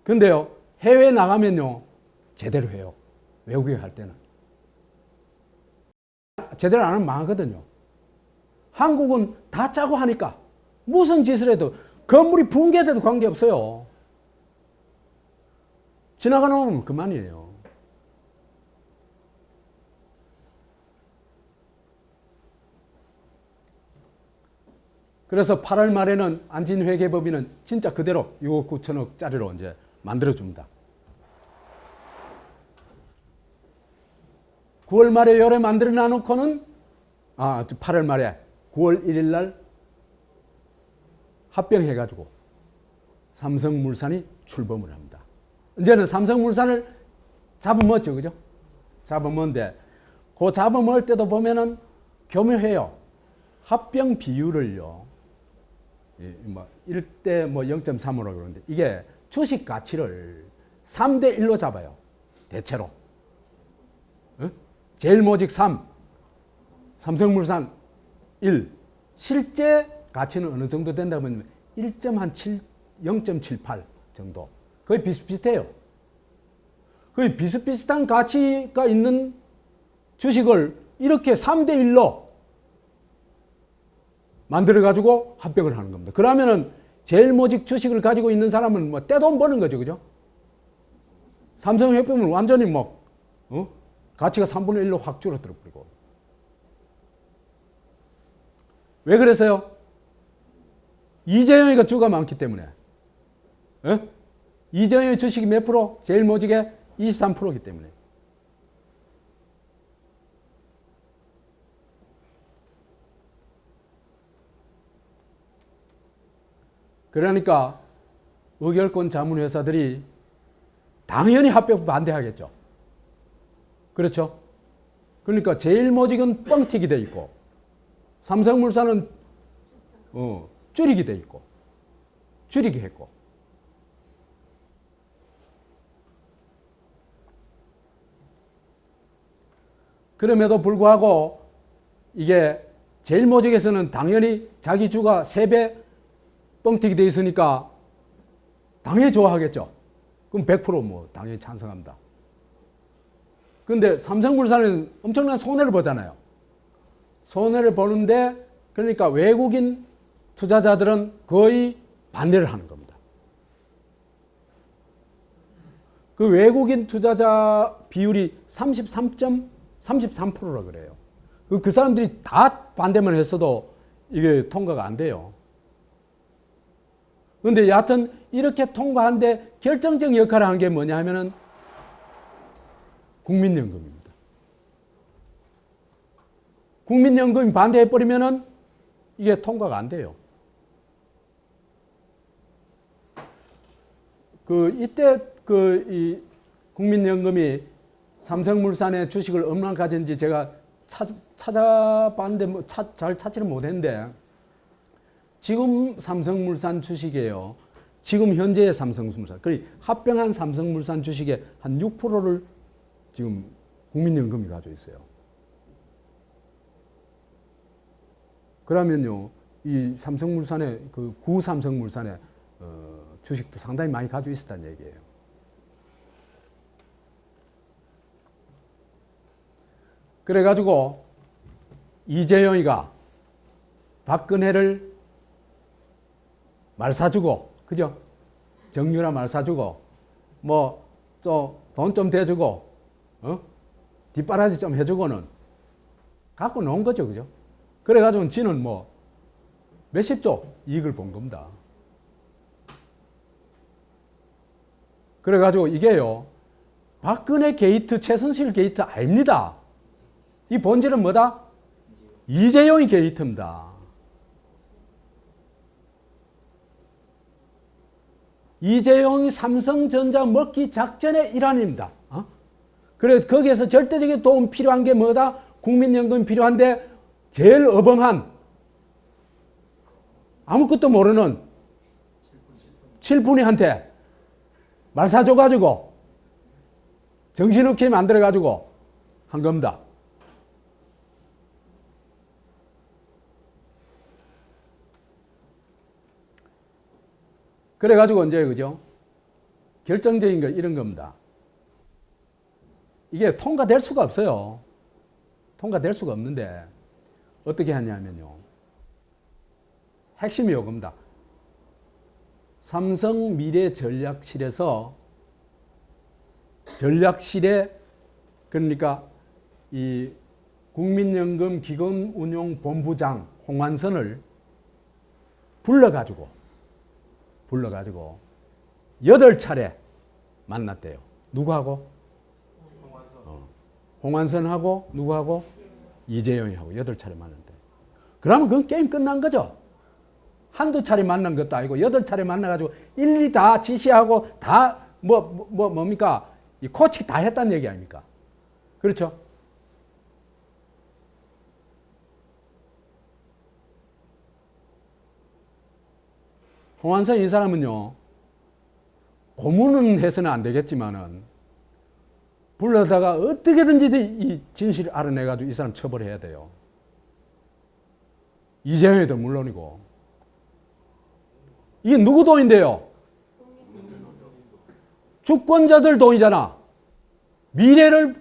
근데요 해외에 나가면요 제대로 해요. 외국에 갈 때는 제대로 안 하면 망하거든요. 한국은 다 짜고 하니까 무슨 짓을 해도 건물이 붕괴돼도 관계없어요. 지나가 놓으면 그만이에요. 그래서 8월 말에는 안진회계법인은 진짜 그대로 6억 9천억짜리로 이제 만들어줍니다. 9월 말에 요래 만들어 놔놓고는 8월 말에 9월 1일 날 합병해가지고 삼성물산이 출범을 합니다. 이제는 삼성물산을 잡아먹었죠, 그죠? 잡아먹는데 그 잡아먹을 때도 보면은 교묘해요. 합병 비율을요, 1대 0.3으로 그러는데 이게 주식 가치를 3대 1로 잡아요. 대체로. 제일모직 3, 삼성물산 1. 실제 가치는 어느 정도 된다면 0.78 정도. 거의 비슷비슷해요. 거의 비슷비슷한 가치가 있는 주식을 이렇게 3대 1로 만들어가지고 합병을 하는 겁니다. 그러면은 제일모직 주식을 가지고 있는 사람은 뭐 떼돈 버는 거죠. 그죠? 삼성협병은 완전히 가치가 3분의 1로 확 줄어들어 버리고. 왜 그래서요? 이재용이가 주가 많기 때문에. 이재용의 주식이 몇 프로? 제일모직의 23%이기 때문에. 그러니까 의결권 자문회사들이 당연히 합병 반대하겠죠. 그렇죠? 그러니까 제일모직은 뻥튀기 돼 있고 삼성물산은 줄이기 돼 있고 줄이기 했고 그럼에도 불구하고 이게 제일모직에서는 당연히 자기 주가 3배 뻥튀기 돼 있으니까 당연히 좋아하겠죠. 그럼 100% 당연히 찬성합니다. 근데 삼성물산은 엄청난 손해를 보잖아요. 손해를 보는데 그러니까 외국인 투자자들은 거의 반대를 하는 겁니다. 그 외국인 투자자 비율이 33.33%라 그래요. 그 사람들이 다 반대만 했어도 이게 통과가 안 돼요. 그런데 여하튼 이렇게 통과한데 결정적 역할을 한 게 뭐냐 하면은 국민연금입니다. 국민연금이 반대해버리면은 이게 통과가 안 돼요. 이때 이 국민연금이 삼성물산의 주식을 얼마나 가졌는지 제가 찾아봤는데 잘 찾지를 못했는데 지금 삼성물산 주식이에요. 지금 현재의 삼성물산. 합병한 삼성물산 주식의 한 6%를 지금 국민연금이 가지고 있어요. 그러면요, 이 삼성물산의 구삼성물산의 주식도 상당히 많이 가지고 있었다는 얘기예요. 그래가지고 이재용이가 박근혜를 말 사주고, 그죠? 정유라 말 사주고, 뭐, 돈 좀 대주고, 뒷바라지 좀 해주고는 갖고 놓은 거죠, 그죠? 그래가지고 지는 뭐, 몇십조 이익을 본 겁니다. 그래가지고 이게요, 박근혜 게이트, 최순실 게이트 아닙니다. 이 본질은 뭐다? 이재용이 게이트입니다. 이재용이 삼성전자 먹기 작전의 일환입니다. 그래, 거기에서 절대적인 도움 필요한 게 뭐다? 국민연금 필요한데, 제일 어벙한, 아무것도 모르는 칠푼이한테 말 사줘가지고, 정신없게 만들어가지고 한 겁니다. 그래가지고 이제, 그죠? 결정적인 거 이런 겁니다. 이게 통과될 수가 없어요. 통과될 수가 없는데, 어떻게 하냐면요. 핵심이 이겁니다. 삼성미래전략실에, 그러니까 이 국민연금 기금운용본부장 홍완선을 불러가지고 8차례 만났대요. 누구하고? 홍완선하고 누구하고? 이재용이하고 8차례 만났대요. 그러면 그건 게임 끝난 거죠. 한두 차례 만난 것도 아니고 8차례 만나가지고 일일이 다 지시하고 다 뭡니까? 이 코치 다 했다는 얘기 아닙니까? 그렇죠? 홍완선 이 사람은요, 고문은 해서는 안 되겠지만은, 불러다가 어떻게든지 이 진실을 알아내가지고 이 사람 처벌해야 돼요. 이재용도 물론이고. 이게 누구 돈인데요? 주권자들 돈이잖아. 미래를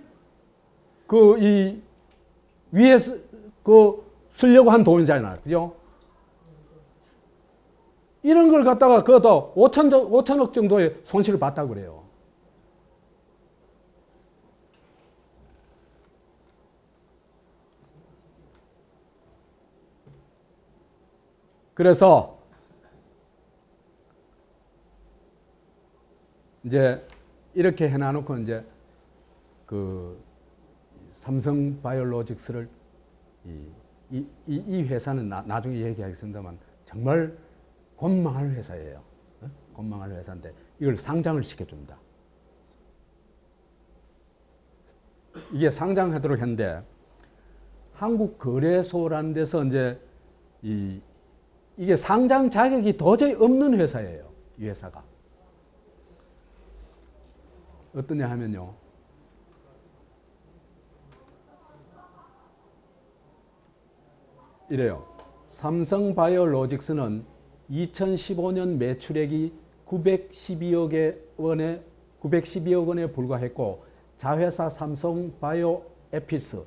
위에 쓰려고 한 돈이잖아요. 그죠? 이런 걸 갖다가 그것도 5천억 정도의 손실을 봤다고 그래요. 그래서 이제 이렇게 해놔놓고 이제 삼성바이오로직스를 이 회사는 나중에 얘기하겠습니다만 정말 곤망할 회사예요. 곤망할 회사인데 이걸 상장을 시켜줍니다. 이게 상장하도록 했는데 한국거래소라는 데서 이제 이게 상장 자격이 도저히 없는 회사예요. 이 회사가. 어떠냐 하면요. 이래요. 삼성바이오로직스는 2015년 매출액이 912억 원에 불과했고 자회사 삼성바이오에피스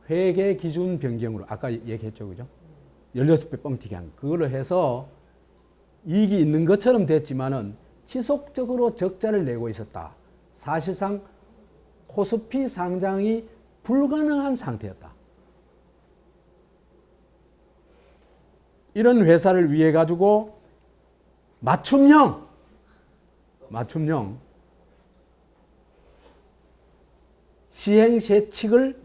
회계 기준 변경으로 아까 얘기했죠, 그죠? 16배 뻥튀기 한 그걸로 해서 이익이 있는 것처럼 됐지만은 지속적으로 적자를 내고 있었다. 사실상 코스피 상장이 불가능한 상태였다. 이런 회사를 위해 가지고 맞춤형 시행세칙을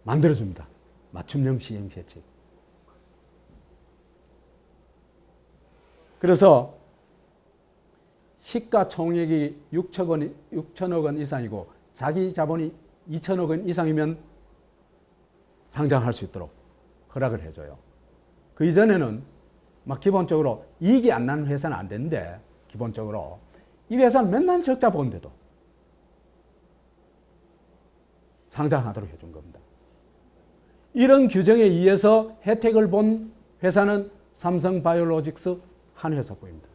만들어줍니다. 맞춤형 시행세칙. 그래서 시가총액이 6천억 원 이상이고 자기 자본이 2천억 원 이상이면 상장할 수 있도록 허락을 해줘요. 그 이전에는 막 기본적으로 이익이 안 나는 회사는 안 되는데 기본적으로 이 회사는 맨날 적자 보는데도 상장하도록 해준 겁니다. 이런 규정에 의해서 혜택을 본 회사는 삼성바이오로직스 한 회사뿐입니다.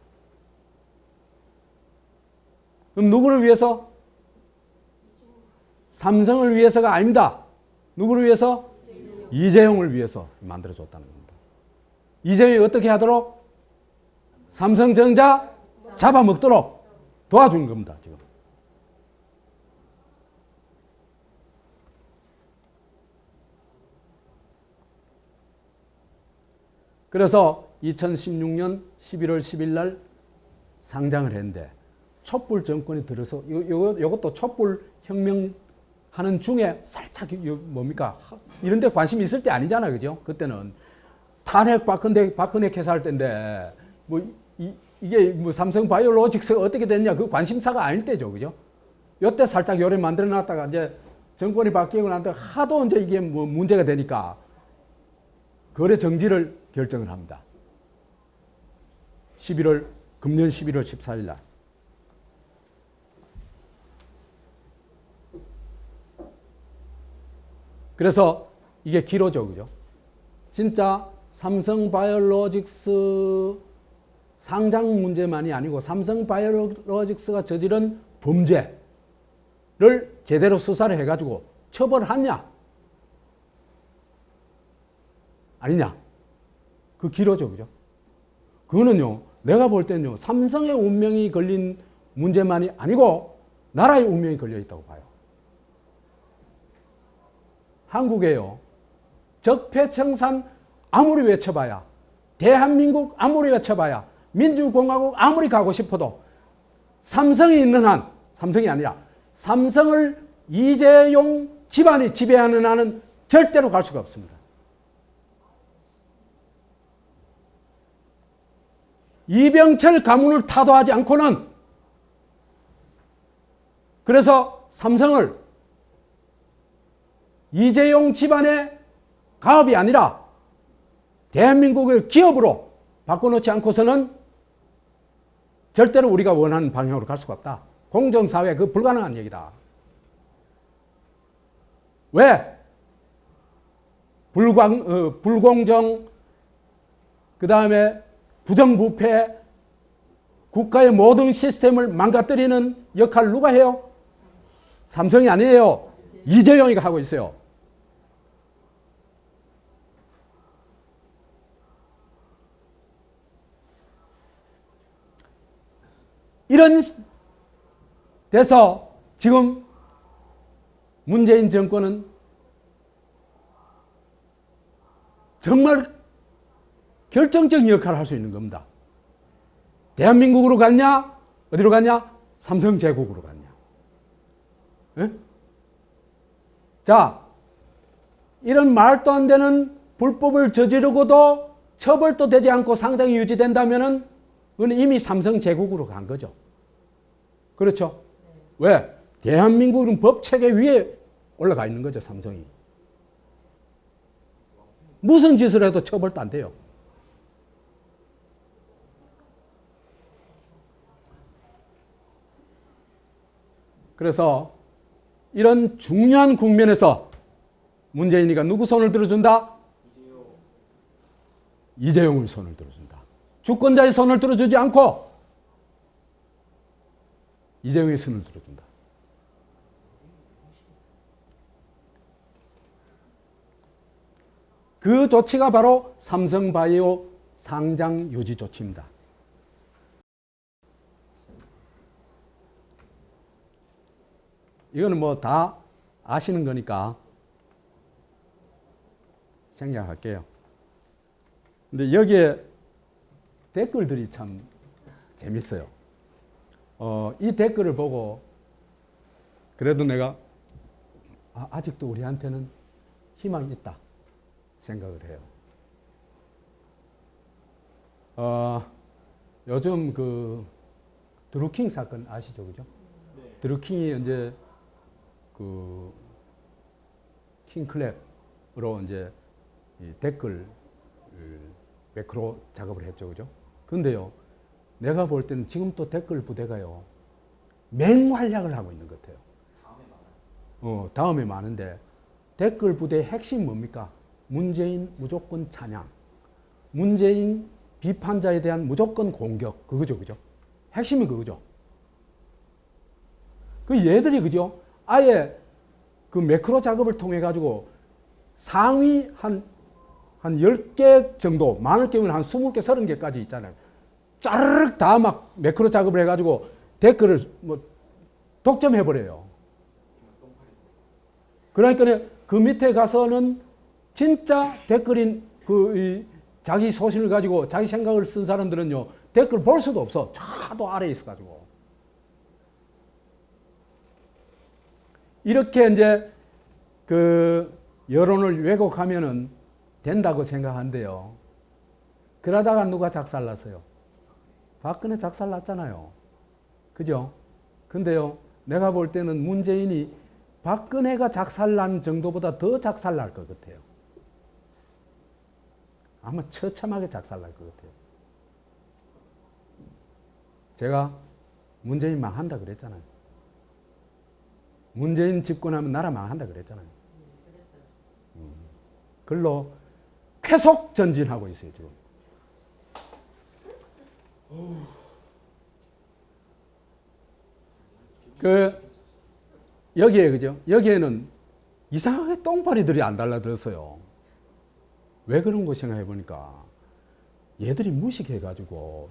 그럼 누구를 위해서? 삼성을 위해서가 아닙니다. 누구를 위해서? 이재용을 위해서 만들어줬다는 겁니다. 이재용이 어떻게 하도록? 삼성전자 잡아먹도록 도와준 겁니다. 지금. 그래서 2016년 11월 10일 날 상장을 했는데 촛불 정권이 들어서 이것도 촛불 혁명 하는 중에 살짝 뭡니까? 이런 데 관심이 있을 때 아니잖아요. 그죠? 그때는 탄핵 박근혜 캐사할 때인데 이게 뭐 삼성 바이오로직스가 어떻게 됐냐 그 관심사가 아닐 때죠. 그죠? 요때 살짝 요래 만들어 놨다가 이제 정권이 바뀌고 난 뒤에 하도 이제 이게 뭐 문제가 되니까 거래 정지를 결정을 합니다. 금년 11월 14일 날. 그래서 이게 기로죠, 그죠? 진짜 삼성바이오로직스 상장 문제만이 아니고 삼성바이오로직스가 저지른 범죄를 제대로 수사를 해가지고 처벌하냐? 아니냐? 그 기로죠, 그죠? 그거는요, 내가 볼 때는요, 삼성의 운명이 걸린 문제만이 아니고 나라의 운명이 걸려 있다고 봐요. 한국에요, 적폐청산 아무리 외쳐봐야, 대한민국 아무리 외쳐봐야, 민주공화국 아무리 가고 싶어도 삼성이 있는 한, 삼성이 아니라 삼성을 이재용 집안이 지배하는 한은 절대로 갈 수가 없습니다. 이병철 가문을 타도하지 않고는, 그래서 삼성을 이재용 집안의 가업이 아니라 대한민국의 기업으로 바꿔놓지 않고서는 절대로 우리가 원하는 방향으로 갈 수가 없다. 공정사회 그 불가능한 얘기다. 왜? 불공정, 그 다음에 부정부패, 국가의 모든 시스템을 망가뜨리는 역할을 누가 해요? 삼성이 아니에요. 이재용이 하고 있어요. 이런 데서 지금 문재인 정권은 정말 결정적인 역할을 할 수 있는 겁니다. 대한민국으로 갔냐? 어디로 갔냐? 삼성제국으로 갔냐? 에? 자, 이런 말도 안 되는 불법을 저지르고도 처벌도 되지 않고 상장이 유지된다면은 그건 이미 삼성제국으로 간 거죠. 그렇죠? 왜? 대한민국은 법체계 위에 올라가 있는 거죠, 삼성이. 무슨 짓을 해도 처벌도 안 돼요. 그래서 이런 중요한 국면에서 문재인이가 누구 손을 들어준다? 이재용의 손을 들어준다. 주권자의 손을 들어주지 않고 이재용의 손을 들어준다. 그 조치가 바로 삼성바이오 상장 유지 조치입니다. 이거는 뭐 다 아시는 거니까 생략할게요. 근데 여기에 댓글들이 참 재밌어요. 이 댓글을 보고 그래도 내가 아직도 우리한테는 희망이 있다 생각을 해요. 요즘 그 드루킹 사건 아시죠, 그죠? 네. 드루킹이 이제 그 킹클랩으로 이제 이 댓글 매크로 작업을 했죠, 그죠? 근데요, 내가 볼 때는 지금 또 댓글 부대가요 맹활약을 하고 있는 것 같아요. 다음에 많은데 댓글 부대의 핵심 뭡니까? 문재인 무조건 찬양, 문재인 비판자에 대한 무조건 공격, 그거죠, 그죠? 핵심이 그거죠. 그 얘들이 그죠? 아예 그 매크로 작업을 통해 가지고 상위 한 10개 정도, 많을 경우는 한 20개, 30개까지 있잖아요. 짜르륵 다 막 매크로 작업을 해가지고 댓글을 뭐 독점해버려요. 그러니까 그 밑에 가서는 진짜 댓글인 그 자기 소신을 가지고 자기 생각을 쓴 사람들은요, 댓글 볼 수도 없어. 차도 아래에 있어가지고. 이렇게 이제 그 여론을 왜곡하면은 된다고 생각한대요. 그러다가 누가 작살났어요? 박근혜 작살났잖아요. 그죠? 근데요, 내가 볼 때는 문재인이 박근혜가 작살난 정도보다 더 작살날 것 같아요. 아마 처참하게 작살날 것 같아요. 제가 문재인 망한다 그랬잖아요. 문재인 집권하면 나라 망한다 그랬잖아요. 글로 계속 전진하고 있어요, 지금. 여기에, 그죠? 여기에는 이상하게 똥파리들이 안 달라들었어요. 왜 그런 거 생각해 보니까 얘들이 무식해가지고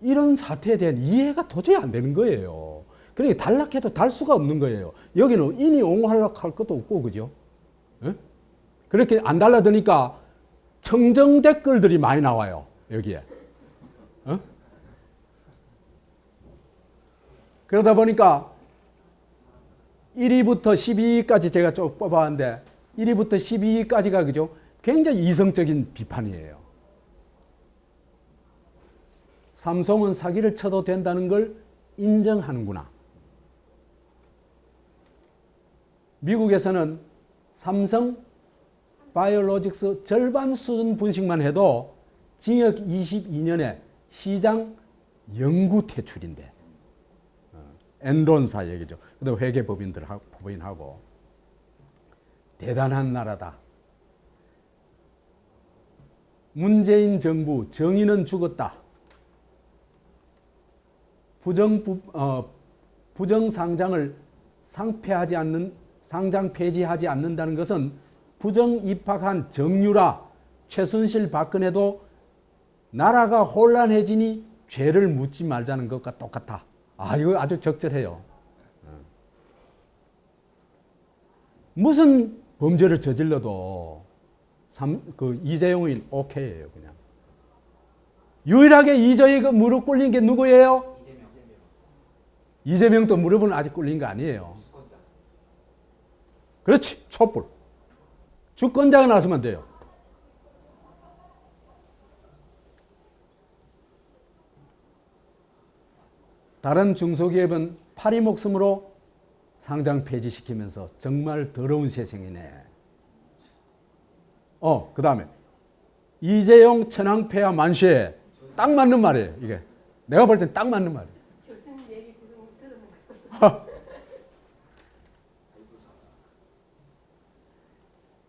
이런 사태에 대한 이해가 도저히 안 되는 거예요. 그러니까 달락해도 달 수가 없는 거예요. 여기는 인이 옹호하려고 할 것도 없고, 그죠? 에? 그렇게 안 달라드니까 청정 댓글들이 많이 나와요, 여기에. 그러다 보니까 1위부터 12위까지 제가 쭉 뽑아봤는데 1위부터 12위까지가 그죠? 굉장히 이성적인 비판이에요. 삼성은 사기를 쳐도 된다는 걸 인정하는구나. 미국에서는 삼성 바이오로직스 절반 수준 분식만 해도 징역 22년에 시장 영구 퇴출인데. 엔론사 얘기죠. 그다음 법인하고 대단한 나라다. 문재인 정부 정의는 죽었다. 부정 상장을 상장 폐지하지 않는다는 것은 부정 입학한 정유라, 최순실, 박근혜도 나라가 혼란해지니 죄를 묻지 말자는 것과 똑같아. 이거 아주 적절해요. 무슨 범죄를 저질러도 이재용은 오케이예요, 그냥. 유일하게 이재용이 무릎 꿇린 게 누구예요? 이재명도 무릎은 아직 꿇린 거 아니에요. 그렇지, 촛불. 주권자가 나서면 돼요. 다른 중소기업은 파리 목숨으로 상장 폐지시키면서 정말 더러운 세상이네. 그 다음에 이재용 천황폐하 만시에 딱 맞는 말이에요. 이게 내가 볼 땐 딱 맞는 말이에요. 교수님 얘기 들으면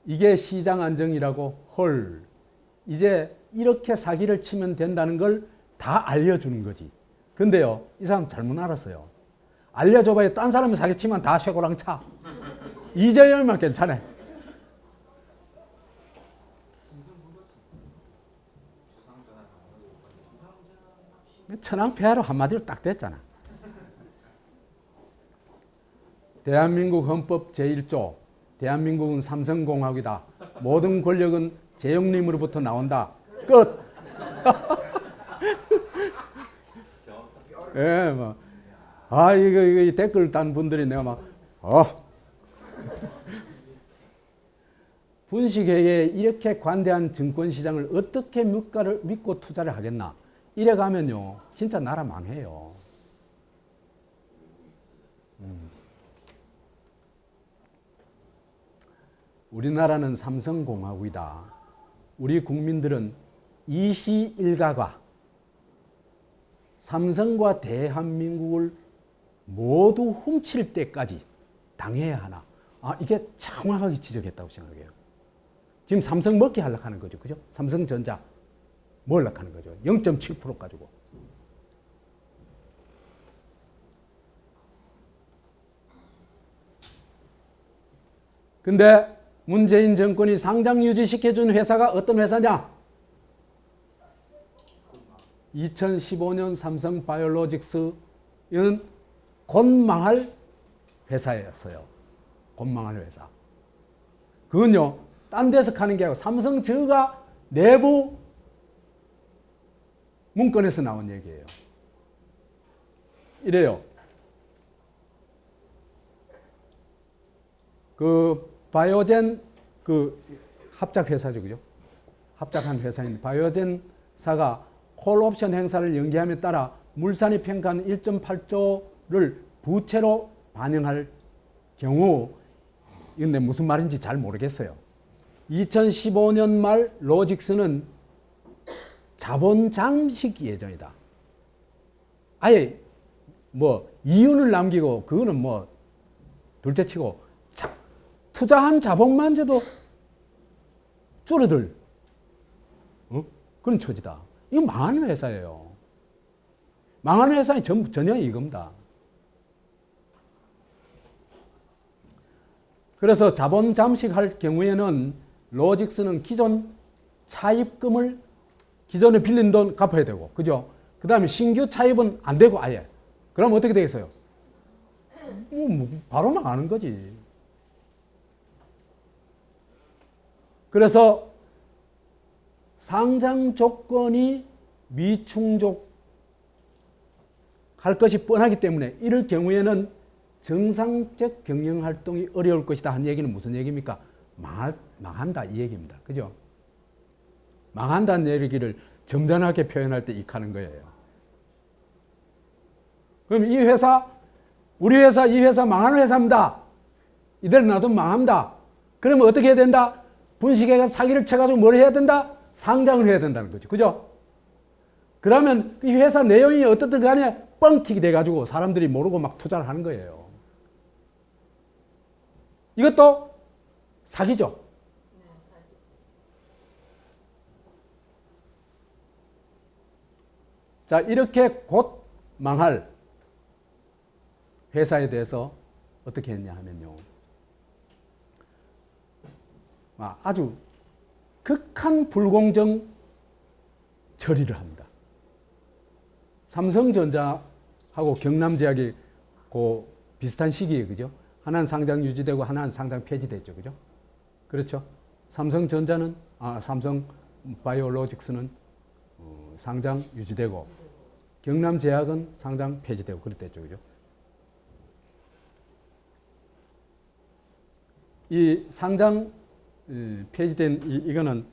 이게 시장 안정이라고. 헐, 이제 이렇게 사기를 치면 된다는 걸 다 알려주는 거지. 근데요, 이 사람 잘못 알았어요. 알려줘봐야 딴 사람이 사기치면 다 쇠고랑 차. 이재용만 괜찮아. 천황폐하로 한마디로 딱 됐잖아. 대한민국 헌법 제1조 대한민국은 삼성공화국이다. 모든 권력은 재영님으로부터 나온다. 끝. 예, 뭐. 이거 댓글 단 분들이 내가 막, 분식회계에 이렇게 관대한 증권시장을 어떻게 믿고 투자를 하겠나. 이래 가면요, 진짜 나라 망해요. 우리나라는 삼성공화국이다. 우리 국민들은 이시일가가 삼성과 대한민국을 모두 훔칠 때까지 당해야 하나. 이게 정확하게 지적했다고 생각해요. 지금 삼성 먹기 하려고 하는 거죠. 그죠? 삼성전자 먹으려고 하는 거죠. 0.7% 가지고. 근데 문재인 정권이 상장 유지시켜준 회사가 어떤 회사냐? 2015년 삼성바이오로직스는 곧 망할 회사였어요. 곧 망할 회사. 그건요, 딴 데서 가는 게 아니고 삼성 저가 내부 문건에서 나온 얘기예요. 이래요. 바이오젠 합작 회사죠, 그죠? 합작한 회사인 바이오젠사가 콜옵션 행사를 연기함에 따라 물산이 평가한 1.8조를 부채로 반영할 경우, 근데 무슨 말인지 잘 모르겠어요. 2015년 말 로직스는 자본 잠식 예정이다. 아예 이윤을 남기고 그거는 둘째치고 투자한 자본만 줘도 줄어들 그런 처지다. 이거 망하는 회사예요. 망하는 회사는 전혀 이겁니다. 그래서 자본 잠식할 경우에는 로직스는 기존 차입금을 기존에 빌린 돈 갚아야 되고, 그죠? 그 다음에 신규 차입은 안 되고 아예. 그럼 어떻게 되겠어요? 바로 망하는 거지. 그래서 상장 조건이 미충족할 것이 뻔하기 때문에 이럴 경우에는 정상적 경영활동이 어려울 것이다 한 얘기는 무슨 얘기입니까? 망한다 이 얘기입니다. 그죠? 망한다는 얘기를 점잖하게 표현할 때 익하는 거예요. 그럼 이 회사, 우리 회사, 이 회사 망하는 회사입니다. 이대로 놔두면 망합니다. 그러면 어떻게 해야 된다? 분식회가 사기를 쳐가지고 뭘 해야 된다? 상장을 해야 된다는 거죠. 그죠? 그러면 이 회사 내용이 어떻든 간에 뻥튀기 돼가지고 사람들이 모르고 막 투자를 하는 거예요. 이것도 사기죠. 자, 이렇게 곧 망할 회사에 대해서 어떻게 했냐 하면요. 아주 극한 불공정 처리를 합니다. 삼성전자하고 경남제약이 비슷한 시기에, 그죠? 하나는 상장 유지되고 하나는 상장 폐지됐죠. 그죠? 그렇죠? 삼성전자는, 삼성바이오로직스는 상장 유지되고 경남제약은 상장 폐지되고 그랬댔죠. 그죠? 이 상장 폐지된 이거는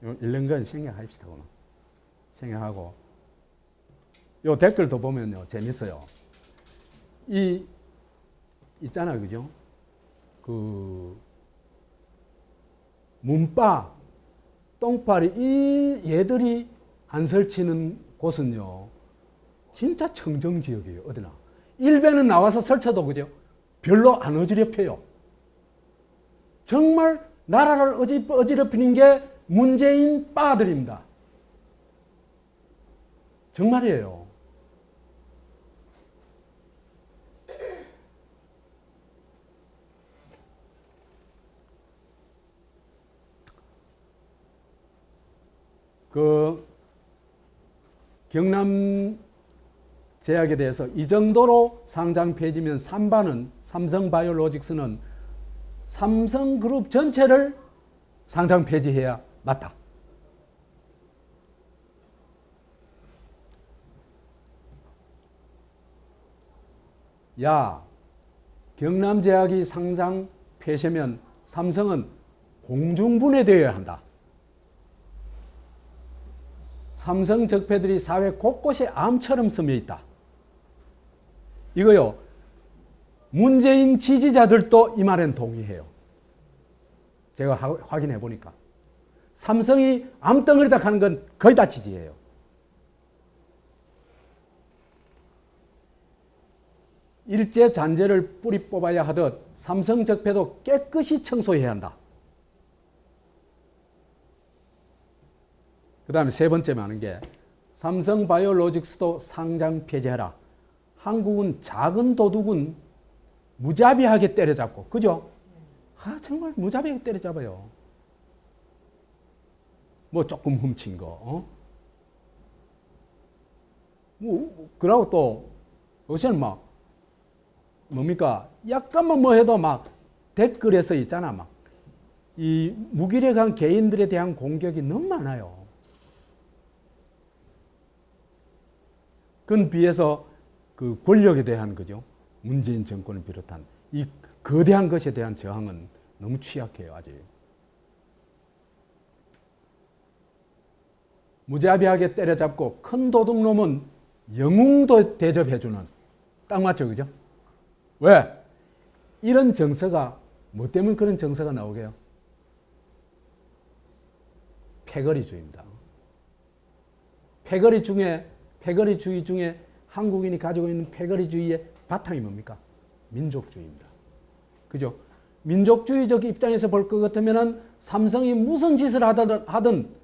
읽는 건 생략합시다. 생략하고 요 댓글도 보면요 재밌어요. 있잖아요, 그죠? 문바, 똥파리 얘들이 안 설치는 곳은요 진짜 청정지역이에요. 어디나 일베는 나와서 설쳐도 그죠? 별로 안 어지럽혀요. 정말 나라를 어지럽히는 게 문재인 빠들입니다. 정말이에요. 그 경남 제약에 대해서 이 정도로 상장 폐지면 삼바는 삼성바이오로직스는 삼성그룹 전체를 상장 폐지해야 맞다. 야, 경남제약이 상장 폐쇄면 삼성은 공중분해되어야 한다. 삼성 적폐들이 사회 곳곳에 암처럼 스며 있다. 이거요, 문재인 지지자들도 이 말엔 동의해요. 제가 확인해 보니까. 삼성이 암덩어리다 하는 건 거의 다 지지해요. 일제 잔재를 뿌리 뽑아야 하듯 삼성 적폐도 깨끗이 청소해야 한다. 그 다음에 세 번째 많은 게 삼성바이오로직스도 상장 폐지하라. 한국은 작은 도둑은 무자비하게 때려잡고, 그죠? 정말 무자비하게 때려잡아요. 뭐 조금 훔친 거, 그러고 또 요새는 막 뭡니까? 약간만 뭐 해도 막 댓글에서 있잖아. 막 이 무기력한 개인들에 대한 공격이 너무 많아요. 그건 비해서 그 권력에 대한 거죠. 문재인 정권을 비롯한 이 거대한 것에 대한 저항은 너무 취약해요, 아직. 무자비하게 때려잡고 큰 도둑놈은 영웅도 대접해주는. 딱 맞죠, 그죠? 왜? 이런 정서가, 뭐 때문에 그런 정서가 나오게요? 패거리주의입니다. 패거리주의 중에 한국인이 가지고 있는 패거리주의의 바탕이 뭡니까? 민족주의입니다. 그죠? 민족주의적 입장에서 볼 것 같으면 삼성이 무슨 짓을 하든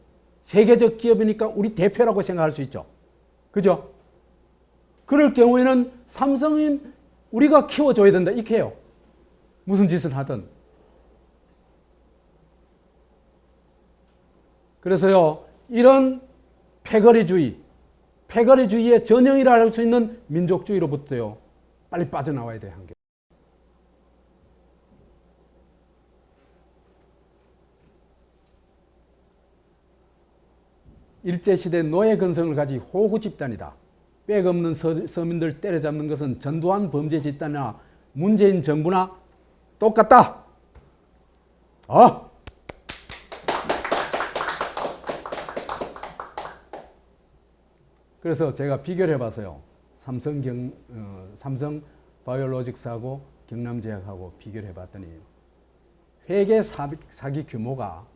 세계적 기업이니까 우리 대표라고 생각할 수 있죠. 그죠? 그럴 경우에는 삼성인 우리가 키워줘야 된다. 이렇게 해요. 무슨 짓을 하든. 그래서요, 이런 패거리주의의 전형이라 할 수 있는 민족주의로부터요, 빨리 빠져나와야 돼, 한계. 일제시대 노예 근성을 가진 호구 집단이다. 백 없는 서민들 때려잡는 것은 전두환 범죄 집단이나 문재인 정부나 똑같다. 그래서 제가 비교를 해봤어요. 삼성 바이오로직스하고 경남제약하고 비교를 해봤더니 회계 사기 규모가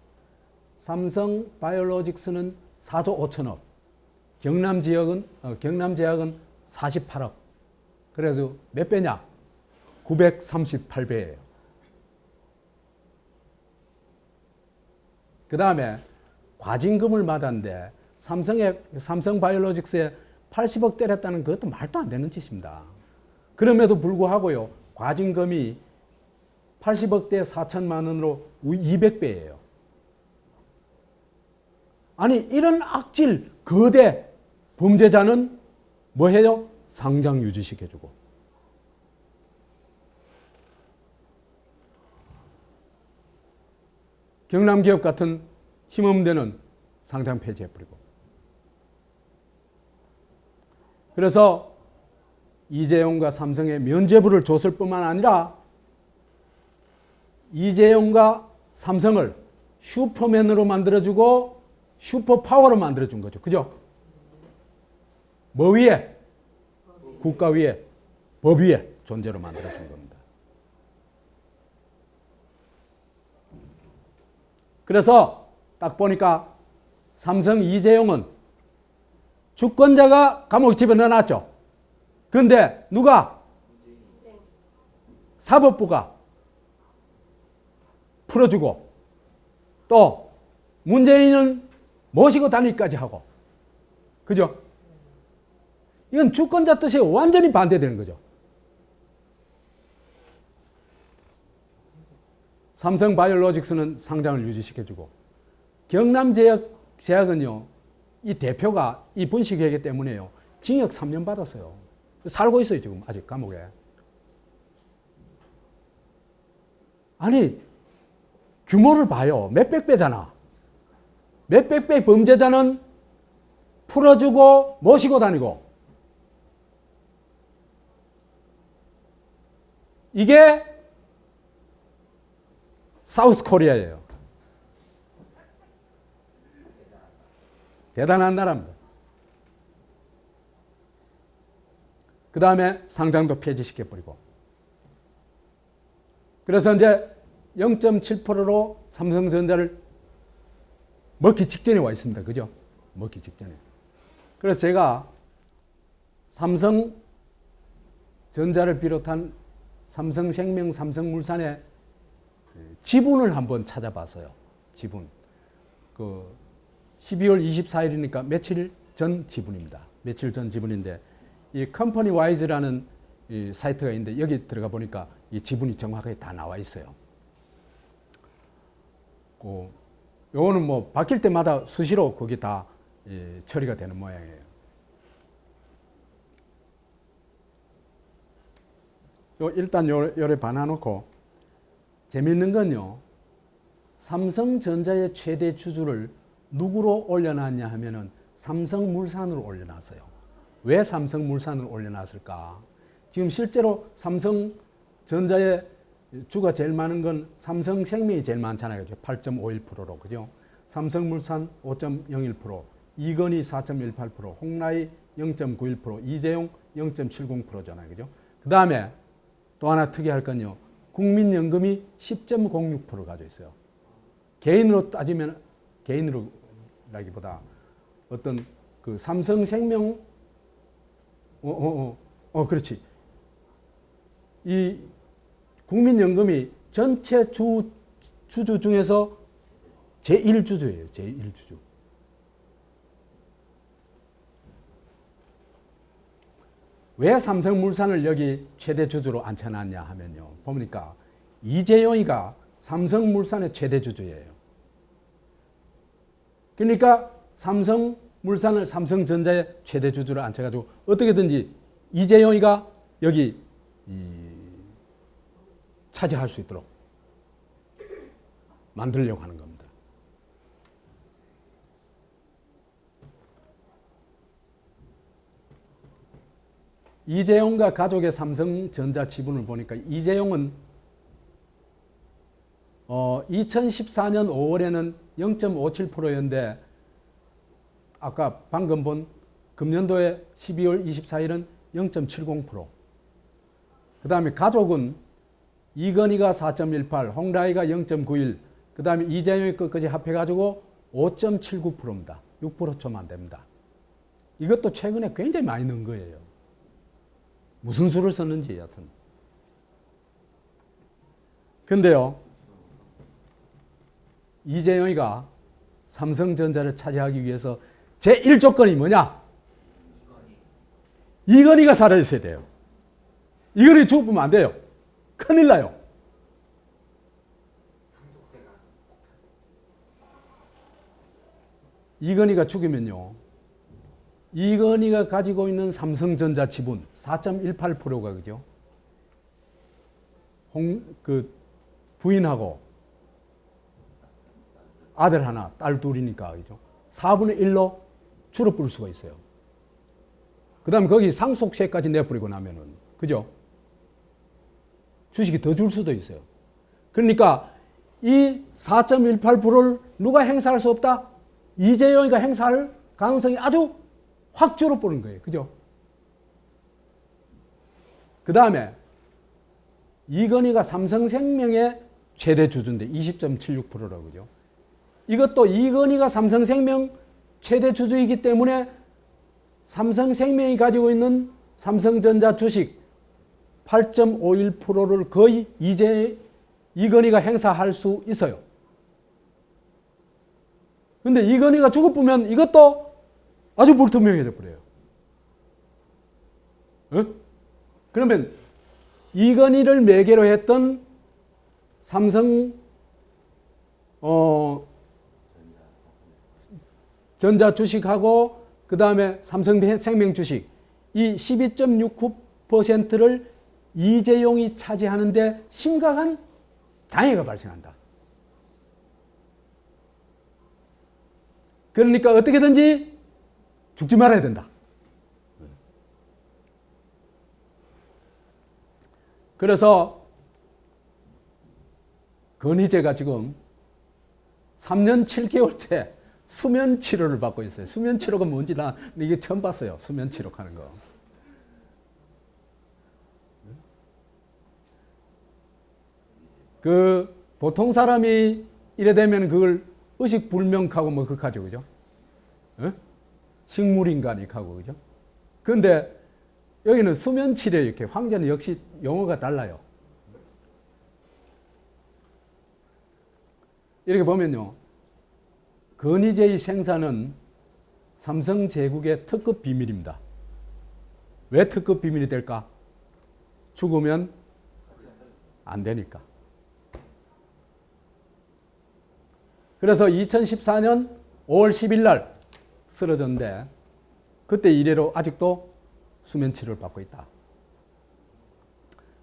삼성 바이오로직스는 4조 5천억, 경남제약은 48억. 그래서 몇 배냐? 938배예요. 그 다음에 과징금을 받았는데 삼성 바이오로직스에 80억 때렸다는 그것도 말도 안 되는 짓입니다. 그럼에도 불구하고요, 과징금이 80억대 4천만 원으로 200배예요. 아니, 이런 악질, 거대 범죄자는 뭐 해요? 상장 유지시켜주고. 경남기업 같은 힘없는 데는 상장 폐지해버리고. 그래서 이재용과 삼성에 면죄부를 줬을 뿐만 아니라 이재용과 삼성을 슈퍼맨으로 만들어주고 슈퍼파워로 만들어준 거죠. 그죠? 뭐 위에? 국가 위에, 법 위에 존재로 만들어준 겁니다. 그래서 딱 보니까 삼성 이재용은 주권자가 감옥에 집어넣어놨죠. 그런데 누가? 사법부가 풀어주고 또 문재인은 모시고 다니기까지 하고. 그죠? 이건 주권자 뜻에 완전히 반대되는 거죠. 삼성바이오로직스는 상장을 유지시켜주고 경남제약은요, 이 대표가 이 분식회계 때문에요. 징역 3년 받았어요. 살고 있어요, 지금 아직 감옥에. 아니, 규모를 봐요. 몇백 배잖아. 몇백 배 범죄자는 풀어주고 모시고 다니고. 이게 사우스 코리아예요. 대단한 나라입니다. 그 다음에 상장도 폐지시켜버리고. 그래서 이제 0.7%로 삼성전자를 먹기 직전에 와 있습니다. 그죠? 먹기 직전에. 그래서 제가 삼성전자를 비롯한 삼성생명, 삼성물산의 지분을 한번 찾아봤어요. 지분. 그 12월 24일이니까 며칠 전 지분입니다. 며칠 전 지분인데 이 컴퍼니 와이즈라는 이 사이트가 있는데 여기 들어가 보니까 이 지분이 정확하게 다 나와 있어요. 요거는 뭐 바뀔 때마다 수시로 거기 다 처리가 되는 모양이에요. 일단 요래 봐놔놓고 재밌는 건요. 삼성전자의 최대 주주를 누구로 올려놨냐 하면은 삼성물산으로 올려놨어요. 왜 삼성물산으로 올려놨을까? 지금 실제로 삼성전자의 주가 제일 많은 건 삼성생명이 제일 많잖아요. 8.51%로. 그죠? 삼성물산 5.01%, 이건희 4.18%, 홍라이 0.91%, 이재용 0.70%잖아요. 그죠? 그 다음에 또 하나 특이할 건요. 국민연금이 10.06% 가지고 있어요. 개인으로 따지면, 개인으로라기보다 어떤 그 삼성생명, 그렇지. 이 국민연금이 전체 주주 중에서 제1주주예요. 제1주주. 왜 삼성물산을 여기 최대 주주로 앉혀놨냐 하면요. 보니까 이재용이가 삼성물산의 최대 주주예요. 그러니까 삼성물산을 삼성전자의 최대 주주로 앉혀가지고 어떻게든지 이재용이가 여기 차지할 수 있도록 만들려고 하는 겁니다. 이재용과 가족의 삼성전자 지분을 보니까 이재용은 2014년 5월에는 0.57%였는데 아까 방금 본 금년도에 12월 24일은 0.70%. 그 다음에 가족은 이건희가 4.18, 홍라이가 0.91, 그 다음에 이재용의 것까지 합해가지고 5.79%입니다. 6% 좀 안 됩니다. 이것도 최근에 굉장히 많이 넣은 거예요. 무슨 수를 썼는지 여하튼. 근데요, 이재용이가 삼성전자를 차지하기 위해서 제1조건이 뭐냐? 이건희가 살아있어야 돼요. 이건희 죽으면 안 돼요. 큰일 나요. 상속세가 이건희가 죽으면요. 이건희가 가지고 있는 삼성전자 지분 4.18%가 그죠? 부인하고 아들 하나, 딸 둘이니까 그죠? 4분의 1로 줄어들 수가 있어요. 그 다음에 거기 상속세까지 내버리고 나면은 그죠? 주식이 더 줄 수도 있어요. 그러니까 이 4.18%를 누가 행사할 수 없다? 이재용이가 행사할 가능성이 아주 확 줄어버린 거예요. 그죠? 그 다음에 이건희가 삼성생명의 최대 주주인데 20.76%라고 그죠? 이것도 이건희가 삼성생명 최대 주주이기 때문에 삼성생명이 가지고 있는 삼성전자 주식 8.51%를 거의 이건희가 행사할 수 있어요. 근데 이건희가 죽어보면 이것도 아주 불투명해져 버려요. 그러면 이건희를 매개로 했던 삼성 전자 주식하고 그 다음에 삼성생명 주식 이 12.69%를 이재용이 차지하는데 심각한 장애가 발생한다. 그러니까 어떻게든지 죽지 말아야 된다. 그래서 건희재가 지금 3년 7개월째 수면 치료를 받고 있어요. 수면 치료가 뭔지 나 이게 처음 봤어요. 수면 치료 하는 거. 그 보통 사람이 이래 되면 그걸 의식불명하고 뭐 그하죠, 그죠? 어? 식물인간이 하고 그죠? 그런데 여기는 수면 치료 이렇게 황제는 역시 용어가 달라요. 이렇게 보면요, 건희재의 생사는 삼성제국의 특급 비밀입니다. 왜 특급 비밀이 될까? 죽으면 안 되니까. 그래서 2014년 5월 10일 날 쓰러졌는데 그때 이래로 아직도 수면 치료를 받고 있다.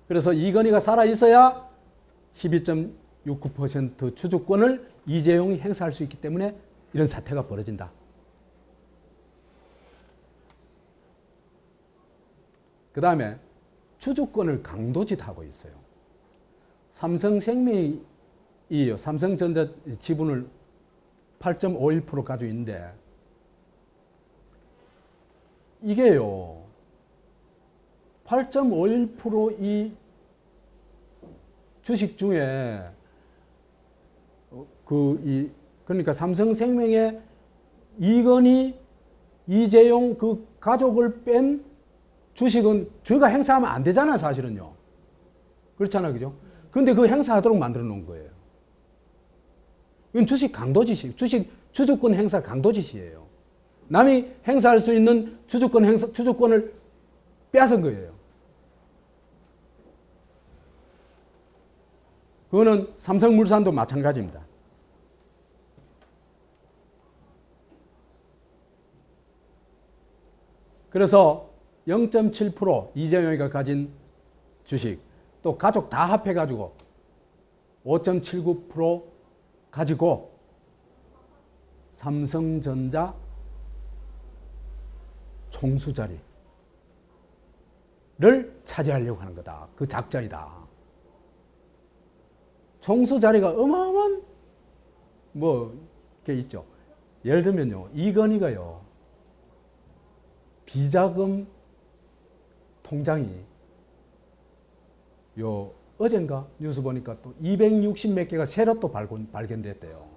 그래서 이건희가 살아 있어야 12.69% 주주권을 이재용이 행사할 수 있기 때문에 이런 사태가 벌어진다. 그 다음에 주주권을 강도짓하고 있어요. 삼성생명이 삼성전자 지분을 8.51% 가지고 있는데 이게요 8.51% 주식 중에 그러니까 삼성생명의 이건희, 이재용 그 가족을 뺀 주식은 저가 행사하면 안 되잖아, 사실은요. 그렇잖아, 그죠? 근데 그 행사하도록 만들어 놓은 거예요. 이건 주식 강도짓이에요. 주주권 행사 강도짓이에요. 남이 행사할 수 있는 주주권을 빼앗은 거예요. 그거는 삼성물산도 마찬가지입니다. 그래서 0.7% 이재용이가 가진 주식, 또 가족 다 합해가지고 5.79% 가지고 삼성전자 총수 자리를 차지하려고 하는 거다. 그 작전이다. 총수 자리가 어마어마한 게 있죠. 예를 들면요, 이건희가요, 비자금 통장이 어젠가 뉴스 보니까 또 260 몇 개가 새로 또 발견됐대요.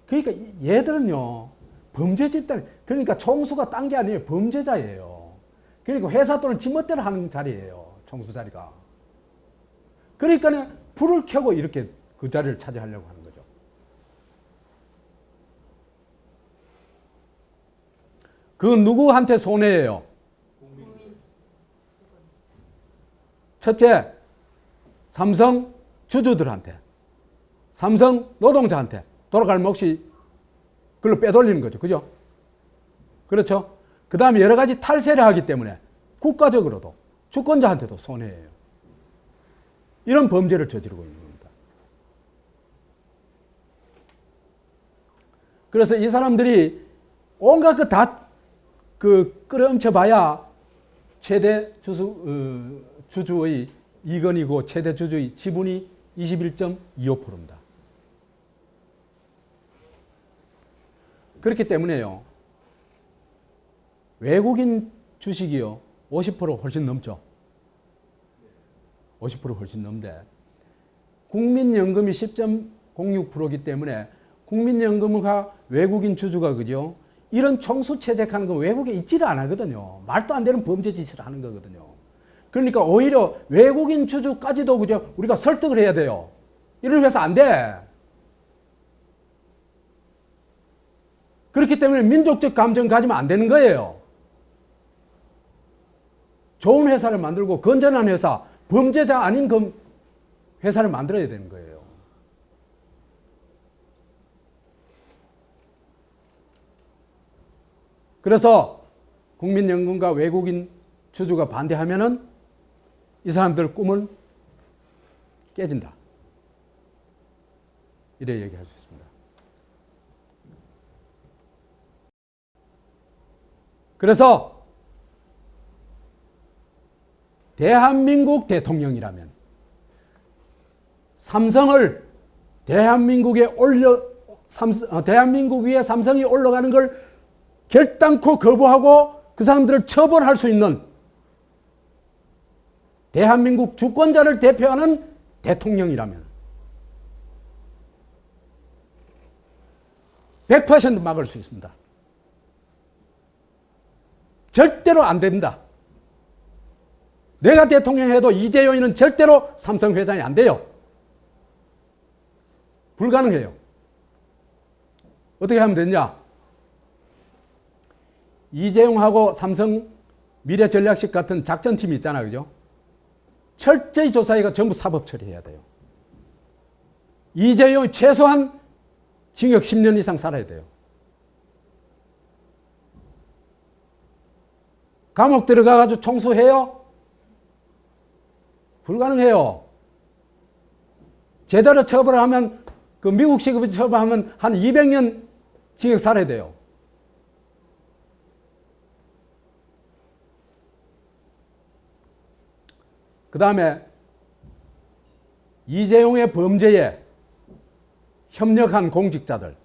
그러니까 얘들은요, 범죄 집단, 그러니까 총수가 딴 게 아니에요. 범죄자예요. 그러니까 회사 돈을 지멋대로 하는 자리예요. 총수 자리가. 그러니까 불을 켜고 이렇게 그 자리를 차지하려고 하는 거죠. 그 누구한테 손해예요? 첫째, 삼성 주주들한테, 삼성 노동자한테 돌아갈 몫이 그걸로 빼돌리는 거죠. 그죠? 그렇죠? 그 다음에 여러 가지 탈세를 하기 때문에 국가적으로도 주권자한테도 손해예요. 이런 범죄를 저지르고 있는 겁니다. 그래서 이 사람들이 온갖 거 다 끌어엄쳐 봐야 최대 주주의 이건이고 최대 주주의 지분이 21.25%입니다. 그렇기 때문에요, 외국인 주식이요 50% 훨씬 넘죠. 50% 훨씬 넘는데 국민연금이 10.06%이기 때문에 국민연금과 외국인 주주가 그죠? 이런 총수채택하는 거 외국에 있지를 않거든요. 말도 안 되는 범죄 짓을 하는 거거든요. 그러니까 오히려 외국인 주주까지도 그죠? 우리가 설득을 해야 돼요. 이런 회사 안 돼. 그렇기 때문에 민족적 감정 가지면 안 되는 거예요. 좋은 회사를 만들고 건전한 회사, 범죄자 아닌 회사를 만들어야 되는 거예요. 그래서 국민연금과 외국인 주주가 반대하면은 이 사람들 꿈은 깨진다. 이래 얘기할 수 있습니다. 그래서 대한민국 대통령이라면 삼성을 대한민국 위에 삼성이 올라가는 걸 결단코 거부하고 그 사람들을 처벌할 수 있는 대한민국 주권자를 대표하는 대통령이라면 100% 막을 수 있습니다. 절대로 안 됩니다. 내가 대통령 해도 이재용이는 절대로 삼성 회장이 안 돼요. 불가능해요. 어떻게 하면 되냐? 이재용하고 삼성 미래전략실 같은 작전팀이 있잖아요. 그죠? 철저히 조사해가 전부 사법 처리해야 돼요. 이재용이 최소한 징역 10년 이상 살아야 돼요. 감옥 들어가가지고 청소해요? 불가능해요. 제대로 처벌을 하면, 그 미국식으로 처벌하면 한 200년 징역 살아야 돼요. 그 다음에 이재용의 범죄에 협력한 공직자들,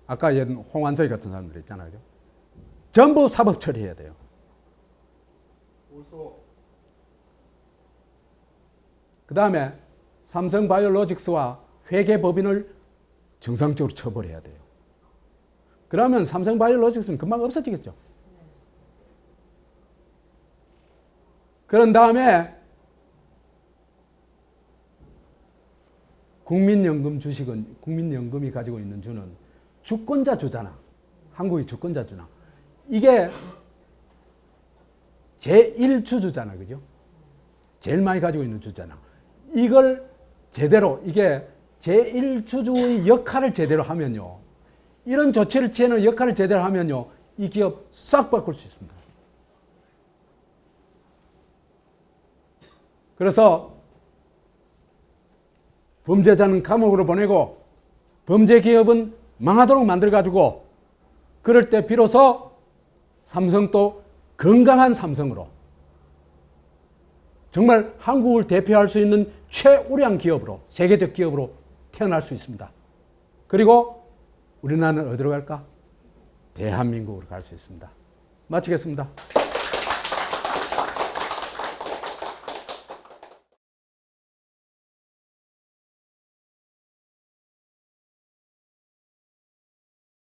아까 얘기한 홍한석이 같은 사람들 있잖아요. 전부 사법 처리해야 돼요. 그 다음에 삼성바이오로직스와 회계법인을 정상적으로 처벌해야 돼요. 그러면 삼성바이오로직스는 금방 없어지겠죠. 그런 다음에 국민연금 주식은, 국민연금이 가지고 있는 주는 주권자 주잖아. 한국이 주권자 주나. 이게 제1주주잖아. 그죠? 제일 많이 가지고 있는 주잖아. 이걸 제대로, 이게 제1주주의 역할을 제대로 하면요. 이런 조치를 취하는 역할을 제대로 하면요. 이 기업 싹 바꿀 수 있습니다. 그래서 범죄자는 감옥으로 보내고 범죄 기업은 망하도록 만들어가지고 그럴 때 비로소 삼성도 건강한 삼성으로 정말 한국을 대표할 수 있는 최우량 기업으로, 세계적 기업으로 태어날 수 있습니다. 그리고 우리나라는 어디로 갈까? 대한민국으로 갈 수 있습니다. 마치겠습니다.